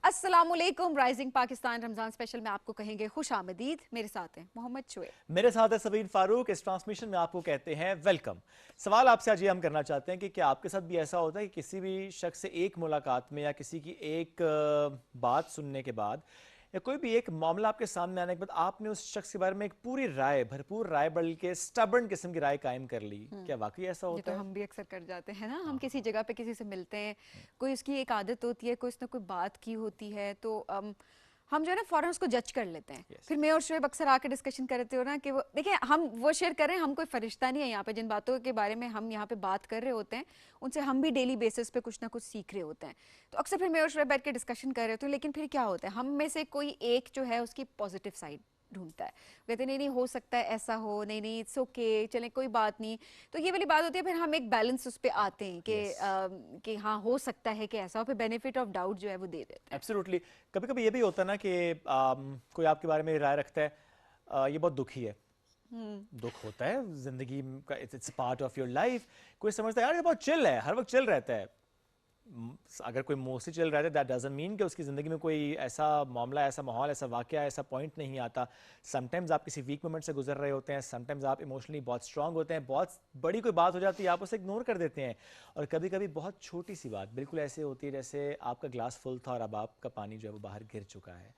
अस्सलामुअलैकुम। Rising Pakistan Ramzan special में आपको कहेंगे खुश आमदीद। मेरे साथ हैं मोहम्मद शुएब, मेरे साथ है सबीन फारूक। इस ट्रांसमिशन में आपको कहते हैं वेलकम। सवाल आपसे आज ये हम करना चाहते हैं कि क्या आपके साथ भी ऐसा होता है कि किसी भी शख्स से एक मुलाकात में या किसी की एक बात सुनने के बाद या कोई भी एक मामला आपके सामने आने के बाद आपने उस शख्स के बारे में एक पूरी राय, भरपूर राय, बल्कि स्टबर्न किस्म की राय कायम कर ली? क्या वाकई ऐसा ये होता तो है? हम भी अक्सर कर जाते हैं ना। हम किसी जगह पे किसी से मिलते हैं, कोई उसकी एक आदत होती है, कोई उसने कोई बात की होती है, तो हम जो है ना फौरन उसको जज कर लेते हैं। Yes. फिर मैं और शुएब अक्सर आके डिस्कशन करते हो ना कि वो देखिए, हम वो शेयर कर रहे हैं, हम कोई फरिश्ता नहीं है यहाँ पे। जिन बातों के बारे में हम यहाँ पे बात कर रहे होते हैं उनसे हम भी डेली बेसिस पे कुछ ना कुछ सीख रहे होते हैं। तो अक्सर फिर मैं और शुएब बैठ के डिस्कशन कर रहे होते हैं, लेकिन फिर क्या होता है, हम में से कोई एक जो है उसकी पॉजिटिव साइड ढूंढता है। कहते नहीं नहीं हो सकता है ऐसा हो, नहीं नहीं इट्स ओके, चलें कोई बात नहीं। तो ये वाली बात होती है, फिर हम एक बैलेंस उस पर आते हैं कि हाँ हो सकता है कि ऐसा हो, फिर बेनिफिट ऑफ डाउट जो है वो दे देते हैं। एब्सोल्युटली। कभी कभी ये भी होता है ना कि कोई आपके बारे में राय रखता है, ये बहुत दुखी है। दुख होता है जिंदगी का, it's part of your life. कोई समझता है यार ये बहुत चिल है, हर वक्त चिल रहता है। अगर कोई मोस्टली चिल रहता है दैट डजंट मीन कि उसकी ज़िंदगी में कोई ऐसा मामला, ऐसा माहौल, ऐसा वाक़या, ऐसा पॉइंट नहीं आता। समटाइम्स आप किसी वीक मोमेंट से गुजर रहे होते हैं, समटाइम्स आप इमोशनली बहुत स्ट्रांग होते हैं, बहुत बड़ी कोई बात हो जाती है आप उसे इग्नोर कर देते हैं। और कभी कभी बहुत छोटी सी बात बिल्कुल ऐसे होती है जैसे आपका ग्लास फुल था और अब आपका पानी जो है वो बाहर गिर चुका है।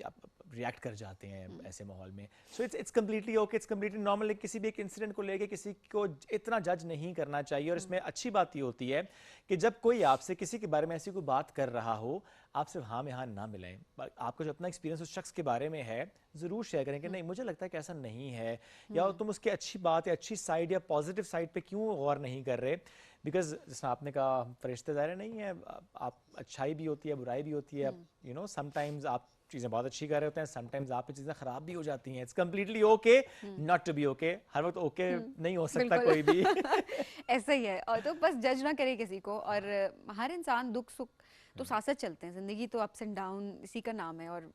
आप रिएक्ट कर जाते हैं ऐसे माहौल में। So it's completely okay, it's completely normal. किसी भी एक इंसिडेंट को लेके किसी को इतना जज नहीं करना चाहिए। और इसमें अच्छी बात ये होती है कि जब कोई आपसे किसी के बारे में ऐसी कोई बात कर रहा हो, आप सिर्फ हाँ में हाँ ना मिलाएं। आपका जो अपना एक्सपीरियंस उस शख्स के बारे में है ज़रूर शेयर करें कि नहीं मुझे लगता है कि ऐसा नहीं है, या तुम उसकी अच्छी बात या अच्छी साइड या पॉजिटिव साइड पे क्यों गौर नहीं कर रहे। बिकॉज जैसा आपने कहा, फरिश्ते ज़ाहिर नहीं है, आप अच्छाई भी होती है, बुराई भी होती है। समटाइम्स आप चीज़ें बहुत अच्छी कर रहे होते हैं, समटाइम्स आप पे चीज़ें ख़राब भी हो जाती हैं। It's completely okay not to be okay. हर वक्त ओके नहीं हो सकता कोई भी। ऐसा ही है। और तो बस जज ना करे किसी को। और हर इंसान दुख सुख तो साथ साथ चलते हैं, ज़िंदगी तो अप्स एंड डाउन इसी का नाम है। और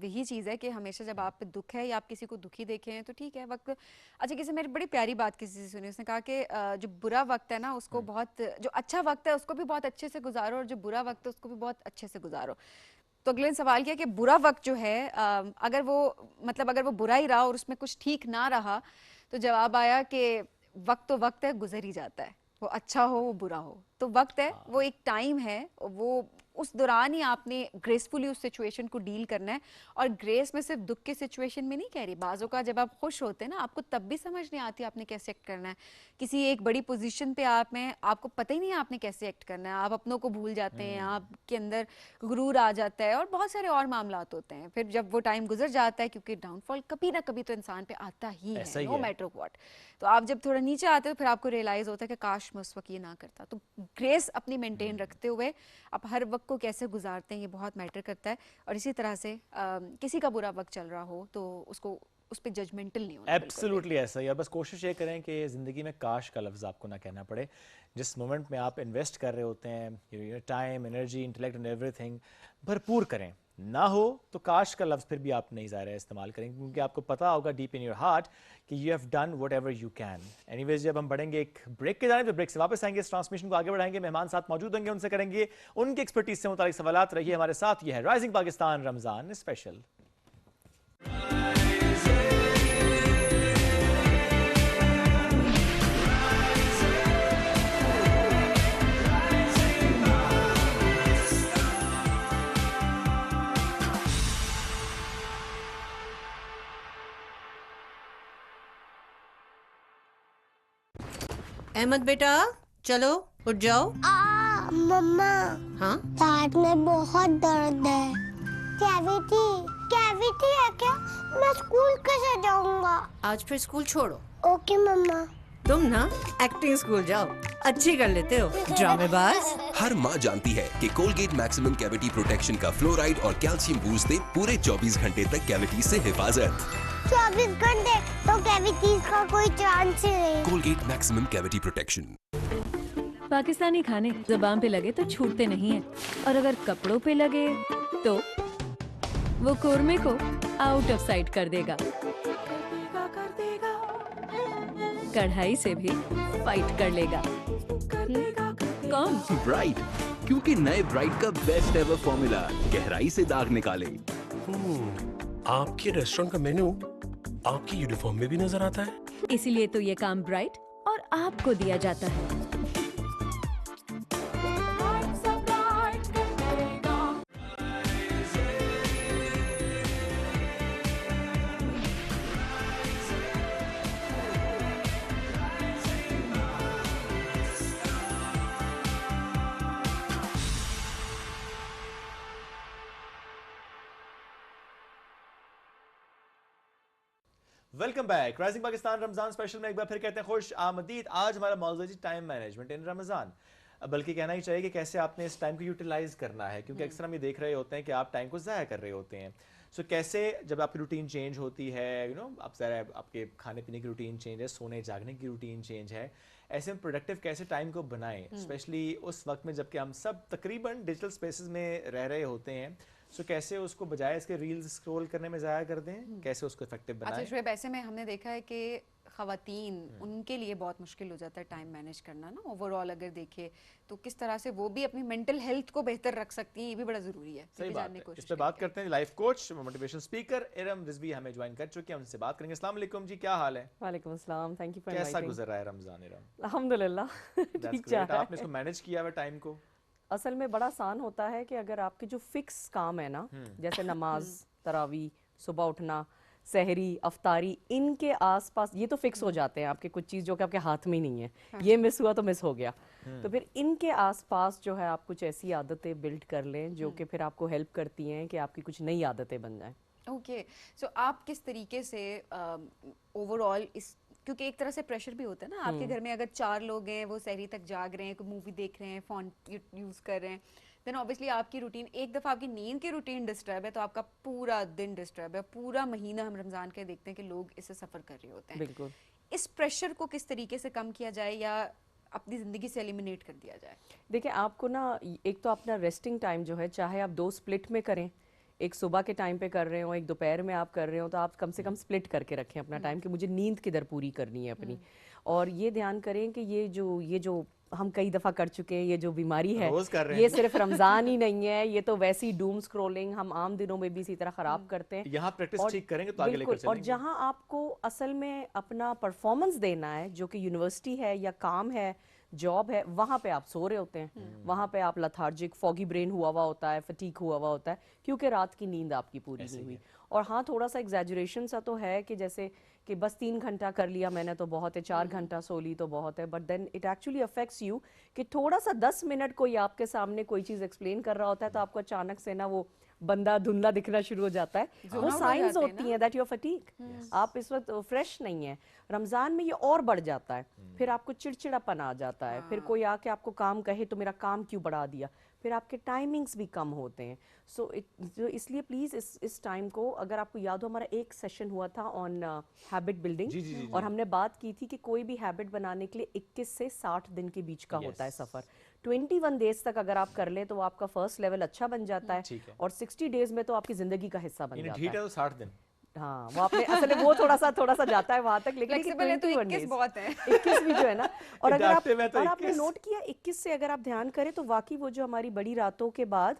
यही चीज़ है कि हमेशा जब आप पे दुख है या आप किसी को दुखी देखें तो ठीक है वक्त। अच्छा, किसी मेरी बड़ी प्यारी बात किसी से सुनी, उसने कहा कि जो बुरा वक्त है ना उसको बहुत, जो अच्छा वक्त है उसको भी बहुत अच्छे से गुजारो और जो बुरा वक्त है उसको भी बहुत अच्छे से गुजारो। तो अगले ने सवाल किया कि बुरा वक्त जो है अगर वो बुरा ही रहा और उसमें कुछ ठीक ना रहा, तो जवाब आया कि वक्त तो वक्त है, गुजर ही जाता है, वो अच्छा हो वो बुरा हो। तो वक्त है, वो एक टाइम है, वो उस दौरान ही आपने ग्रेसफुली उस सिचुएशन को डील करना है। और ग्रेस में सिर्फ दुख के सिचुएशन में नहीं कह रही, बाज़ों का जब आप खुश होते हैं ना आपको तब भी समझ नहीं आती आपने कैसे एक्ट करना है। किसी एक बड़ी पोजीशन पे आप में आपको पता ही नहीं है आपने कैसे एक्ट करना है, आप अपनों को भूल जाते हैं, आपके अंदर गुरूर आ जाता है और बहुत सारे और मामलात होते हैं। फिर जब वो टाइम गुजर जाता है, क्योंकि डाउनफॉल कभी ना कभी तो इंसान पे आता ही ऐसा है, ही नो है। Matter what. तो आप जब थोड़ा नीचे आते हो फिर आपको रियलाइज होता है कि काश मैं उस वक्त ये ना करता। तो ग्रेस अपनी मेंटेन रखते हुए आप हर वक्त को कैसे गुजारते हैं ये बहुत मैटर करता है। और इसी तरह से किसी का बुरा वक्त चल रहा हो तो उसको उस पर जजमेंटल नहीं होना। एब्सोल्युटली ऐसा ही है। बस कोशिश ये करें कि ज़िंदगी में काश का लफ्ज़ आपको ना कहना पड़े। जिस मोमेंट में आप इन्वेस्ट कर रहे होते हैं, time, energy, intellect and everything भरपूर करें। ना हो तो काश का लफ्ज़ फिर भी आप नहीं ज़ाहिर है इस्तेमाल करेंगे, क्योंकि आपको पता होगा डीप इन योर हार्ट कि you have done what ever you can. Anyways, जब हम बढ़ेंगे एक ब्रेक के जाने, तो ब्रेक से वापस आएंगे, इस ट्रांसमिशन को आगे बढ़ाएंगे। मेहमान साथ मौजूद होंगे, उनसे करेंगे उनकी एक्सपर्टीज से मुतालिक सवालात। रहिए हमारे साथ। ये है राइजिंग पाकिस्तान रमज़ान स्पेशल। अहमद बेटा चलो उठ जाओ। मम्मा, हाँ दांत में बहुत दर्द है। कैविटी कैविटी है क्या? मैं स्कूल कैसे जाऊंगा? आज फिर स्कूल छोड़ो। ओके मम्मा। तुम ना एक्टिंग स्कूल जाओ, अच्छी कर लेते हो ड्रामेबाज। हर माँ जानती है कि कोलगेट मैक्सिमम कैविटी प्रोटेक्शन का फ्लोराइड और कैल्शियम बूस्ट दे पूरे 24 घंटे तक कैविटी से हिफाजत। 24 घंटे तो कैविटीज का कोई चांस ही नहीं। Colgate maximum cavity protection. Pakistani खाने ज़बान पे लगे तो छूटते नहीं हैं, और अगर कपड़ों पे लगे तो वो कोरमे को आउट ऑफ साइट कर देगा। कढ़ाई से भी फाइट कर लेगा। कौन? राइट, क्योंकि नए ब्राइट का बेस्ट एवर फॉर्मूला गहराई से दाग निकाले। आपके रेस्टोरेंट का मेन्यू आपकी यूनिफॉर्म में भी नजर आता है। इसीलिए तो ये काम ब्राइट और आपको दिया जाता है। Welcome back. Rising Pakistan Ramzan special में एक बार फिर कहते हैं खुश आमदीद। आज हमारा मौजूद है टाइम मैनेजमेंट इन रमजान। बल्कि कहना ही चाहिए कि कैसे आपने इस टाइम को यूटिलाइज करना है, क्योंकि अक्सर हम ये देख रहे होते हैं कि आप टाइम को ज़ाया कर रहे होते हैं। सो कैसे जब आपकी रूटीन चेंज होती है, आप ज़रा आपके खाने पीने की रूटीन चेंज है, सोने जागने की रूटीन चेंज है, ऐसे में प्रोडक्टिव कैसे टाइम को बनाएं, स्पेशली उस वक्त में जबकि हम सब तकरीबन डिजिटल स्पेसेस में रह रहे होते हैं। सो कैसे उसको बजाय इसके रील्स स्क्रॉल करने में ज़ाया कर दें, कैसे उसको इफेक्टिव बनाएं। अच्छा शुएब, ऐसे में हमने देखा है कि ख़वातीन उनके लिए बहुत मुश्किल हो जाता है टाइम मैनेज करना ना। ओवरऑल अगर देखे तो किस तरह से वो भी अपनी मेंटल हेल्थ को बेहतर रख सकती हैं, ये भी बड़ा ज़रूरी है। सही बात है। इस पे बात करते हैं life coach motivation speaker Iram Rizvi हमें ज्वाइन कर चुके हैं, उनसे बात करेंगे। अस्सलाम वालेकुम जी, क्या हाल है? वालेकुम अस्सलाम, थैंक यू फॉर कैसा इनवाइटिंग। गुजर रहा है रमजान इरम? अल्हम्दुलिल्लाह ठीक जा रहा आपने इसको मैनेज किया हुआ टाइम को? असल में बड़ा आसान होता है कि अगर आपके जो फिक्स काम है ना, जैसे नमाज, तरावी, सुबह उठना, सहरी, अफ्तारी, इनके आसपास ये तो फिक्स हो जाते हैं आपके, कुछ चीज़ जो कि आपके हाथ में ही नहीं है, ये मिस हुआ तो मिस हो गया। तो फिर इनके आसपास जो है आप कुछ ऐसी आदतें बिल्ड कर लें जो कि फिर आपको हेल्प करती हैं कि आपकी कुछ नई आदतें बन जाएं। ओके, सो आप किस तरीके से ओवरऑल इस, क्योंकि एक तरह से प्रेशर भी होता है ना आपके घर में, अगर 4 लोग हैं, वो सहरी तक जाग रहे हैं, कोई मूवी देख रहे हैं, फोन यूज कर रहे हैं, देन ऑब्वियसली आपकी रूटीन, एक दफ़ा आपकी नींद की रूटीन डिस्टर्ब है तो आपका पूरा दिन डिस्टर्ब है, पूरा महीना हम रमज़ान के देखते हैं कि लोग इससे सफ़र कर रहे होते हैं। बिल्कुल। इस प्रेशर को किस तरीके से कम किया जाए या अपनी ज़िंदगी से एलिमिनेट कर दिया जाए? देखिए, आपको ना एक तो अपना रेस्टिंग टाइम जो है, चाहे आप 2 स्प्लिट में करें, एक सुबह के टाइम पे कर रहे हो, एक दोपहर में आप कर रहे हो, तो आप कम से कम स्प्लिट करके रखें अपना टाइम कि मुझे नींद किधर पूरी करनी है अपनी। और ये ध्यान करें कि ये जो हम कई दफ़ा कर चुके हैं, ये जो बीमारी है, ये सिर्फ रमज़ान ही नहीं है, ये तो वैसी डूम स्क्रॉलिंग हम आम दिनों में भी इसी तरह ख़राब करते हैं। यहाँ प्रैक्टिस ठीक करेंगे तो आगे लेकर चलेंगे। और जहाँ आपको असल में अपना परफॉर्मेंस देना है, जो कि यूनिवर्सिटी है या काम है, जॉब है, वहाँ पे आप सो रहे होते हैं, वहाँ पे आप लथार्जिक, फॉगी ब्रेन हुआ होता है, फटीक हुआ होता है, क्योंकि रात की नींद आपकी पूरी नहीं हुई। और हाँ, थोड़ा सा एग्जैजुरेशन सा तो है कि जैसे कि बस 3 घंटा कर लिया मैंने तो बहुत है, 4 घंटा सो ली तो बहुत है, but then it actually affects you कि थोड़ा सा 10 मिनट कोई आपके सामने कोई चीज़ एक्सप्लेन कर रहा होता है तो आपको अचानक से ना वो बंदा धुंधला दिखना शुरू हो जाता है। वो साइंस होती हैं दैट यू आर फटीग, आप इस वक्त फ्रेश नहीं है। रमज़ान में ये और बढ़ जाता है, फिर आपको चिड़चिड़ापन आ जाता है, फिर कोई आके आपको काम कहे तो मेरा काम क्यों बढ़ा दिया, फिर आपके टाइमिंग्स भी कम होते हैं। सो इसलिए प्लीज़ इस टाइम को, अगर आपको याद हो, हमारा एक सेशन हुआ था ऑन हैबिट बिल्डिंग, और हमने बात की थी कि कोई भी हैबिट बनाने के लिए 21 से 60 दिन के बीच का होता है सफ़र। 21 डेज तक अगर आप कर लें तो आपका फर्स्ट लेवल अच्छा बन जाता है, और 60 डेज में तो आपकी ज़िंदगी का हिस्सा बन जाता है। ठीक है, तो 60 दिन। हाँ, वो आपने असल में वो थोड़ा सा जाता है वहां तक, लेकिन 21 बहुत है। 21 भी जो है ना, और अगर आप तो और आपने नोट किया 21 से अगर आप ध्यान करें तो वाकई वो जो हमारी बड़ी रातों के बाद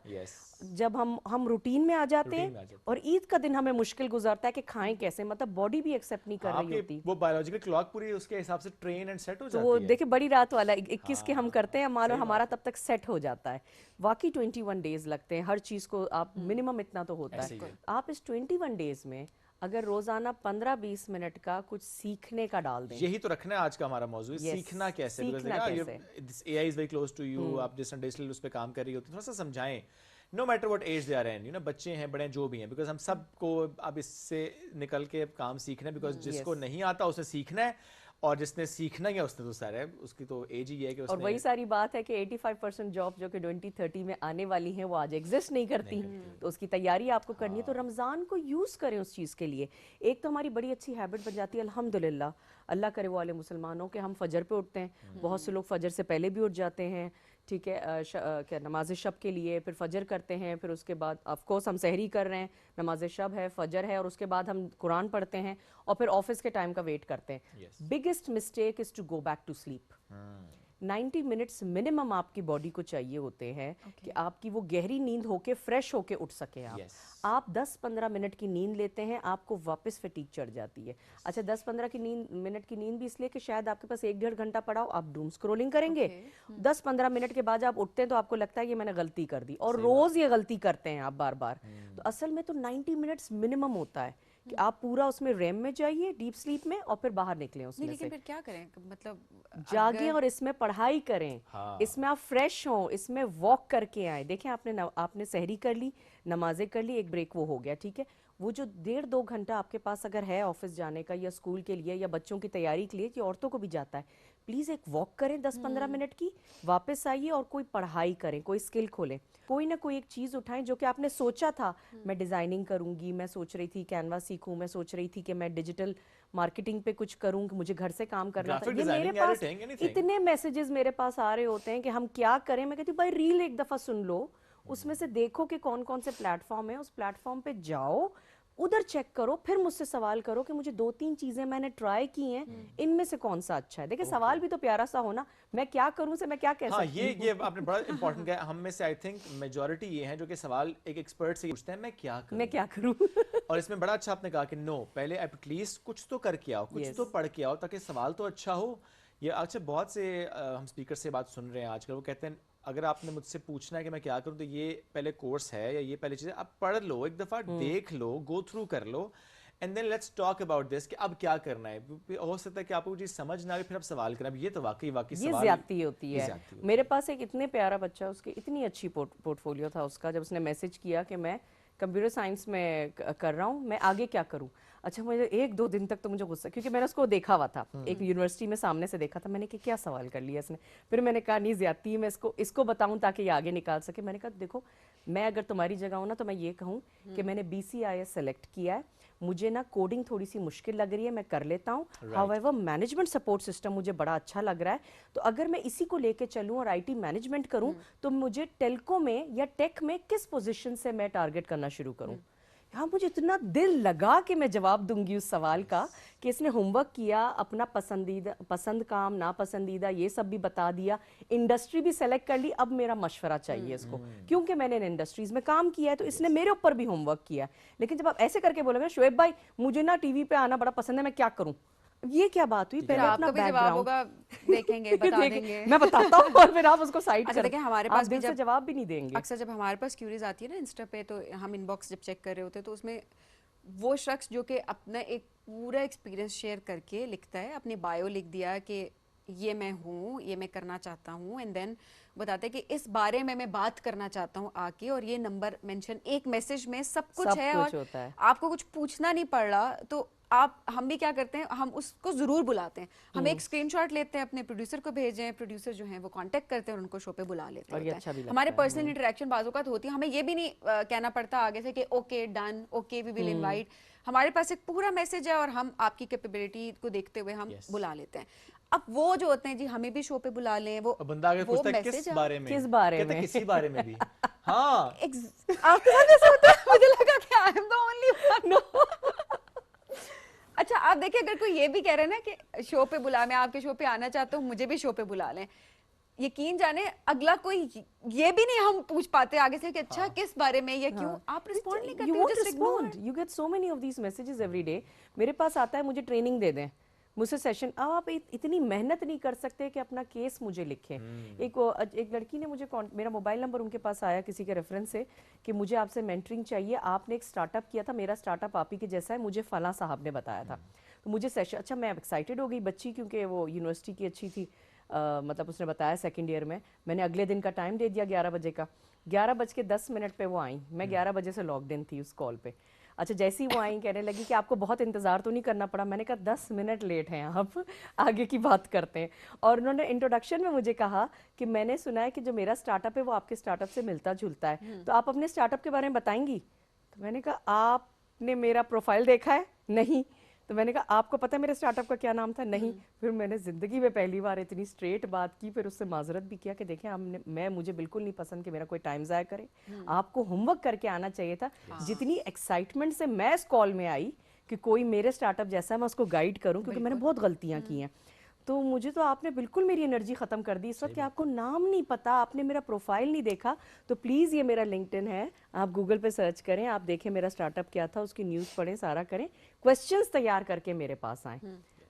जब हम रूटीन में आ जाते हैं, और ईद का दिन हमें मुश्किल गुजरता है कि खाएं कैसे, मतलब बॉडी भी एक्सेप्ट नहीं कर रही होती, वो बायोलॉजिकल क्लॉक पूरी उसके हिसाब से ट्रेन एंड सेट हो जाती है। तो वो देखिए बड़ी रात वाला 21 के हम करते हैं, मान लो हमारा तब तक सेट हो जाता है। वाकई 21 डेज लगते हैं हर चीज को, आप मिनिमम इतना तो होता है। आप इस 21 डेज में अगर रोजाना 15-20 मिनट का कुछ सीखने का डाल दें, यही तो रखना है आज का हमारा मौजूद, सीखना कैसे। AI is very close to you, आप जिस डिजिटल उस पे काम कर रही होती, थोड़ा सा समझाएं, no matter what age they are in, बच्चे हैं, बड़े हैं, जो भी हैं, बिकॉज हम सबको अब इससे निकल के काम सीखना है, बिकॉज जिसको नहीं आता उसे सीखना है, और जिसने सीखना है उसने तो सारा है, उसकी तो एज ही है कि उसने। और वही सारी बात है कि 85% जॉब जो कि 2030 में आने वाली हैं वो आज एग्जिस्ट नहीं करती, तो उसकी तैयारी आपको करनी है। तो रमज़ान को यूज़ करें उस चीज़ के लिए। एक तो हमारी बड़ी अच्छी हैबिट बन जाती है अल्हम्दुलिल्लाह, अल्लाह करे वो वाले मुसलमानों के, हम फजर पे उठते हैं, बहुत से लोग फजर से पहले भी उठ जाते हैं, ठीक है, क्या नमाज शब के लिए, फिर फजर करते हैं, फिर उसके बाद ऑफ कोर्स हम सहरी कर रहे हैं, नमाज शब है, फजर है, और उसके बाद हम कुरान पढ़ते हैं, और फिर ऑफिस के टाइम का वेट करते हैं। Biggest mistake is to go back to sleep. 90 minutes minimum आपकी बॉडी को चाहिए होते हैं कि आपकी वो गहरी नींद होके फ्रेश होके उठ सके आप। Yes. आप 10-15 मिनट की नींद लेते हैं, आपको वापस फटीग चढ़ जाती है। अच्छा, 10-15 मिनट की नींद भी इसलिए कि शायद आपके पास 1-1.5 घंटा पड़ा हो, आप डूम स्क्रोलिंग करेंगे। 10-15 मिनट के बाद आप उठते हैं तो आपको लगता है कि मैंने गलती कर दी, और रोज ये गलती करते हैं आप बार बार। तो असल में तो 90 मिनट्स मिनिमम होता है कि आप पूरा उसमें रेम में जाइए, डीप स्लीप में, और फिर बाहर निकलें नहीं, उसमें लेकिन से। फिर क्या करें, मतलब जागे और इसमें पढ़ाई करें। हाँ। इसमें आप फ्रेश हों, इसमें वॉक करके आए। देखें, आपने सहरी कर ली, नमाजें कर ली, एक ब्रेक वो हो गया, ठीक है। वो जो 1.5-2 घंटा आपके पास अगर है ऑफिस जाने का या स्कूल के लिए या बच्चों की तैयारी के लिए, कि औरतों को भी जाता है, प्लीज एक वॉक करें 10-15 मिनट की, वापस आइए और कोई पढ़ाई करें, कोई स्किल खोलें, कोई ना कोई एक चीज उठाएं जो कि आपने सोचा था। मैं डिजाइनिंग करूंगी, मैं सोच रही थी कैनवा सीखूं, मैं सोच रही थी कि मैं डिजिटल मार्केटिंग पे कुछ करूं, कि मुझे घर से काम करना था। Graphic ये मेरे designing, पास editing, anything. इतने मैसेजेस मेरे पास आ रहे होते हैं कि हम क्या करें। मैं कहती हूँ भाई रील एक दफा सुन लो, उसमें से देखो कि कौन कौन से प्लेटफॉर्म है, उस प्लेटफॉर्म पे जाओ, उधर चेक करो, फिर मुझसे सवाल करो कि मुझे 2-3 चीजें मैंने ट्राई की हैं, इनमें से कौन सा अच्छा है। देखिए, सवाल भी तो प्यारा सा हो ना, मैं क्या करूं से मैं क्या कह हाँ, सकती ये आपने बड़ा इंपॉर्टेंट कहा। हम में से आई थिंक मेजॉरिटी ये हैं जो कि सवाल एक एक्सपर्ट से पूछते हैं, मैं क्या करूं। मैं क्या करूं। और इसमें बड़ा अच्छा आपने कहा कि नो, पहले एटलीस्ट कुछ तो करके आओ, कुछ Yes. तो पढ़ के आओ, ताकि सवाल तो अच्छा हो। ये अच्छा, बहुत से हम स्पीकर से बात सुन रहे हैं आजकल, वो कहते हैं अगर आपने मुझसे पूछना है कि मैं क्या करूं, तो ये पहले कोर्स है या ये पहले चीज़ है, आप पढ़ लो, एक दफ़ा देख लो, गो थ्रू कर लो, and then let's talk about this कि अब क्या करना है। हो सकता है कि आपको चीज़ समझ ना आए, फिर आप सवाल करें। अब ये तो वाकई ये सवाल, ज्यादती होती ये है। ज्यादती होती मेरे पास एक इतने प्यारा बच्चा, उसकी इतनी अच्छी पोर्टफोलियो था उसका, जब उसने मैसेज किया कि मैं कंप्यूटर साइंस में कर रहा हूँ, मैं आगे क्या करूँ। अच्छा, मुझे 1-2 दिन तक तो मुझे गुस्सा, क्योंकि मैंने उसको देखा हुआ था एक यूनिवर्सिटी में, सामने से देखा था। मैंने कि क्या सवाल कर लिया इसने। फिर मैंने कहा नहीं, ज्यादती है, मैं इसको बताऊं ताकि ये आगे निकाल सके। मैंने कहा देखो, मैं अगर तुम्हारी जगह हूं ना, तो मैं ये कहूँ कि मैंने BCIS सेलेक्ट किया है, मुझे ना कोडिंग थोड़ी सी मुश्किल लग रही है, मैं कर लेता हूँ। हाउएवर मैनेजमेंट सपोर्ट सिस्टम मुझे बड़ा अच्छा लग रहा है, तो अगर मैं इसी को लेके चलूँ और IT मैनेजमेंट करूँ, तो मुझे टेल्को में या टेक में किस पोजीशन से मैं टारगेट करना शुरू करूँ। हाँ, मुझे इतना दिल लगा कि मैं जवाब दूंगी उस सवाल का, कि इसने होमवर्क किया, अपना पसंद काम, नापसंदीदा, ये सब भी बता दिया, इंडस्ट्री भी सेलेक्ट कर ली। अब मेरा मशवरा चाहिए इसको, क्योंकि मैंने इन इंडस्ट्रीज में काम किया है, तो इसने मेरे ऊपर भी होमवर्क किया। लेकिन जब आप ऐसे करके बोलोगे, शोएब भाई मुझे ना टीवी पे आना बड़ा पसंद है, मैं क्या करूं, ये क्या बात हुई। पहले अपना आपका भी जवाब होगा, देखेंगे, बता देंगे। मैं बताता हूँ और फिर आप उसको साइड अच्छा, कर। देखिए, हमारे पास भी जब जवाब भी नहीं देंगे। अक्सर जब हमारे पास क्यूरीज आती है ना इंस्टा पे, तो हम इनबॉक्स जब चेक कर रहे होते हैं, तो उसमें वो शख्स जो कि अपना एक पूरा एक्सपीरियंस शेयर करके लिखता है, अपनी बायो लिख दिया कि ये मैं हूँ, ये मैं करना चाहता हूँ, एंड देन बताते हैं कि इस बारे में मैं बात करना चाहता हूँ आके, और ये नंबर मेंशन, एक मैसेज में सब कुछ है, कुछ और होता है। आपको कुछ पूछना नहीं पड़ रहा। तो हम भी क्या करते हैं, हम उसको जरूर बुलाते हैं, हम एक स्क्रीनशॉट लेते हैं, अपने प्रोड्यूसर को भेजें, प्रोड्यूसर जो है वो कांटेक्ट करते हैं और उनको शो पे बुला लेते और ये हैं। अच्छा भी लगता हमारे है। पर्सनल इंटरेक्शन बाजू का तो होती है, हमें ये भी नहीं कहना पड़ता आगे से कि okay done, okay we will invite. हमारे पास एक पूरा मैसेज है और हम आपकी कैपेबिलिटी को देखते हुए हम बुला लेते हैं। अब वो जो होते हैं जी, हमें भी शो पे बुला लें, वो बंदा आगे पूछता है किस बारे में, किस बारे कहता है में, किसी बारे में भी। हाँ, आपके साथ ऐसा होता है? मुझे लगा कि I am the only one. अच्छा, आप देखिए, अगर कोई ये भी कह रहे हैं ना कि शो पे बुला, मैं आपके शो पे आना चाहता हूँ, मुझे भी शो पे बुला लें, यकीन जाने अगला कोई ये भी नहीं हम पूछ पाते आगे से कि अच्छा किस बारे में या क्यों। आप रिस्पॉन्ड नहीं करते, You you won't just ignore। respond. You get so many of these messages every day. मेरे पास आता है, मुझे ट्रेनिंग दे दें, मुझसे सेशन। अब आप इतनी मेहनत नहीं कर सकते कि अपना केस मुझे लिखें। एक लड़की ने मुझे मेरा मोबाइल नंबर उनके पास आया किसी के रेफरेंस से कि मुझे आपसे मेंटरिंग चाहिए, आपने एक स्टार्टअप किया था, मेरा स्टार्टअप आप ही के जैसा है, मुझे फला साहब ने बताया था। तो मुझे सेशन, अच्छा मैं एक्साइटेड हो गई बच्ची, क्योंकि वो यूनिवर्सिटी की अच्छी थी, मतलब उसने बताया सेकंड ईयर में। मैंने अगले दिन का टाइम दे दिया 11 बजे का, 11:10 पे वो आई, मैं 11 बजे से लॉग्ड इन थी उस कॉल पे। अच्छा, जैसे ही वो आई, कहने लगी कि आपको बहुत इंतजार तो नहीं करना पड़ा। मैंने कहा 10 मिनट लेट हैं आप, आगे की बात करते हैं। और उन्होंने इंट्रोडक्शन में मुझे कहा कि मैंने सुना है कि जो मेरा स्टार्टअप है वो आपके स्टार्टअप से मिलता जुलता है, तो आप अपने स्टार्टअप के बारे में बताएंगी। तो मैंने कहा आपने मेरा प्रोफाइल देखा है? नहीं। तो मैंने कहा आपको पता है मेरे स्टार्टअप का क्या नाम था? नहीं। फिर मैंने जिंदगी में पहली बार इतनी स्ट्रेट बात की, फिर उससे माजरत भी किया कि देखें, मुझे बिल्कुल नहीं पसंद कि मेरा कोई टाइम ज़ाया करे, आपको होमवर्क करके आना चाहिए था। जितनी एक्साइटमेंट से मैं इस कॉल में आई कि कोई मेरे स्टार्टअप जैसा, मैं उसको गाइड करूं, क्योंकि मैंने बहुत गलतियां की हैं। तो मुझे तो आपने बिल्कुल मेरी एनर्जी खत्म कर दी इस वक्त कि आपको नाम नहीं पता, आपने मेरा प्रोफाइल नहीं देखा। तो प्लीज़ ये मेरा लिंक्डइन है, आप गूगल पे सर्च करें, आप देखें मेरा स्टार्टअप क्या था, उसकी न्यूज़ पढ़ें, सारा करें, क्वेश्चंस तैयार करके मेरे पास आए।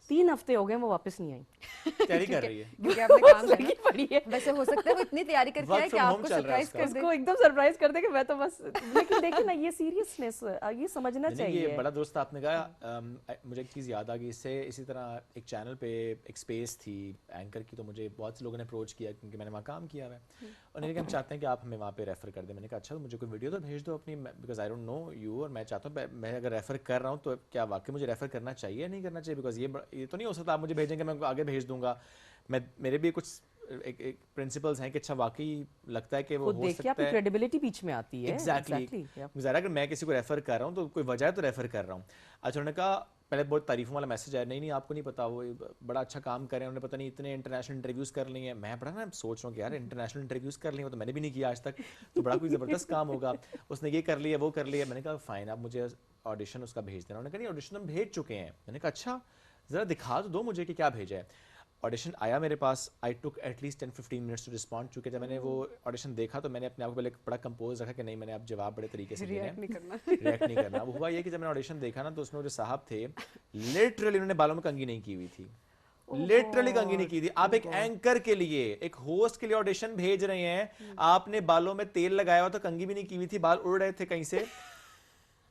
3 हफ्ते हो गए वो वापस नहीं आई। तैयारी कर रही है। क्योंकि आपने काम लगी किया पड़ी है। ना। वैसे हो सकता है वो इतनी तैयारी करके Work आए कि from home आपको चल रहा है सरप्राइज कर दे। उसको एकदम सरप्राइज कर दे कि मैं तो बस, लेकिन देखिए ना ये सीरियसनेस, ये समझना नहीं, चाहिए। ये बड़ा दुरुस्त आपने कहा। मुझे एक चीज़ याद आ गई इससे, इसी तरह एक चैनल पे एक स्पेस थी एंकर की, तो मुझे बहुत से लोगों ने अप्रोच किया क्योंकि मैंने वहाँ काम किया है, और उन्होंने कहा हम चाहते हैं कि आप हमें वहाँ पे रेफ़र कर दें। मैंने कहा अच्छा, तो मुझे कोई वीडियो तो भेज दो अपनी, because I don't no you, और मैं चाहता हूँ मैं अगर रेफ़र कर रहा हूँ तो क्या वाकई मुझे रेफ़र करना चाहिए या नहीं करना चाहिए, बिकॉज ये तो नहीं हो सकता आप मुझे भेजेंगे मैं आगे भेज दूंगा। मेरे भी कुछ एक प्रिंसिपल्स हैं कि अच्छा वाकई लगता है कि वो खुद हो देख के सकता आपकी है। क्रेडिबिलिटी बीच में आती है। एग्जैक्टली ज़रा अगर मैं किसी को रेफ़र कर रहा हूँ तो कोई वजह है तो रेफ़र कर रहा हूँ। अच्छा, उन्होंने कहा पहले बहुत तारीफों वाला मैसेज आया, नहीं नहीं आपको नहीं पता, वो बड़ा अच्छा काम कर रहे हैं, उन्होंने पता नहीं इतने इंटरनेशनल इंटरव्यूज़ कर लिए हैं। मैं बड़ा ना सोच रहा हूँ कि यार इंटरनेशनल इंटरव्यूज़ कर लिए हैं, तो मैंने भी नहीं किया आज तक, तो बड़ा कोई ज़बरदस्त काम होगा, उसने ये कर लिया वो कर लिया। मैंने कहा फ़ाइन, आप मुझे ऑडिशन उसका भेज देना। उन्होंने कहा नहीं ऑडिशन हम भेज चुके हैं। मैंने कहा अच्छा, ज़रा दिखा तो दो मुझे कि क्या भेजा है। ऑडिशन आया मेरे पास, आई टुक एटलीस्ट 10-15 मिनट्स टू रिस्पॉन्ड, चूँकि जब मैंने वो ऑडिशन देखा तो मैंने अपने आप को पहले बड़ा कंपोज रखा कि नहीं, मैंने अब जवाब बड़े तरीके से देने रिएक्ट नहीं करना। रिएक्ट नहीं करना। वो हुआ ये कि जब मैंने ऑडिशन देखा ना, तो उसमें वो जो साहब थे, लिटरली उन्होंने बालों में कंघी नहीं की हुई थी, लिटरली कंघी नहीं की थी। आप एक एंकर के लिए, एक होस्ट के लिए ऑडिशन भेज रहे हैं, आपने बालों में तेल लगाया हुआ, तो कंघी भी नहीं की हुई थी, बाल उड़ रहे थे कहीं से।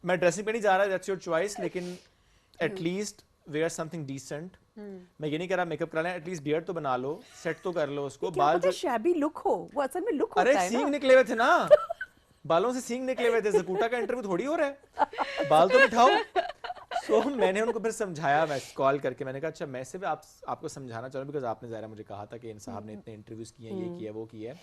मैं ड्रेसिंग पे नहीं जा रहा, दैट्स योर चॉइस, लेकिन एटलीस्ट वेयर समथिंग डिसेंट। मैं ये नहीं कह रहा मेकअप करा लें, एटलीस्ट बियर्ड तो बना लो, सेट तो कर लो उसको। क्या बाल पता शैबी लुक हो, वो असल में लुक अरे होता है सींग ना। निकले हुए थे ना, बालों से सींग निकले हुए थे, जकूटा का इंटरव्यू थोड़ी हो रहा है, बाल तो बिठाओ। सो मैंने उनको फिर समझाया, मैं कॉल करके मैंने कहा अच्छा मैं सिर्फ आपको समझाना चाह रहा हूँ, बिकॉज आपने ज़रा मुझे कहा था कि इन साहब ने इतने इंटरव्यूज़ किए हैं, ये किया वो किया है,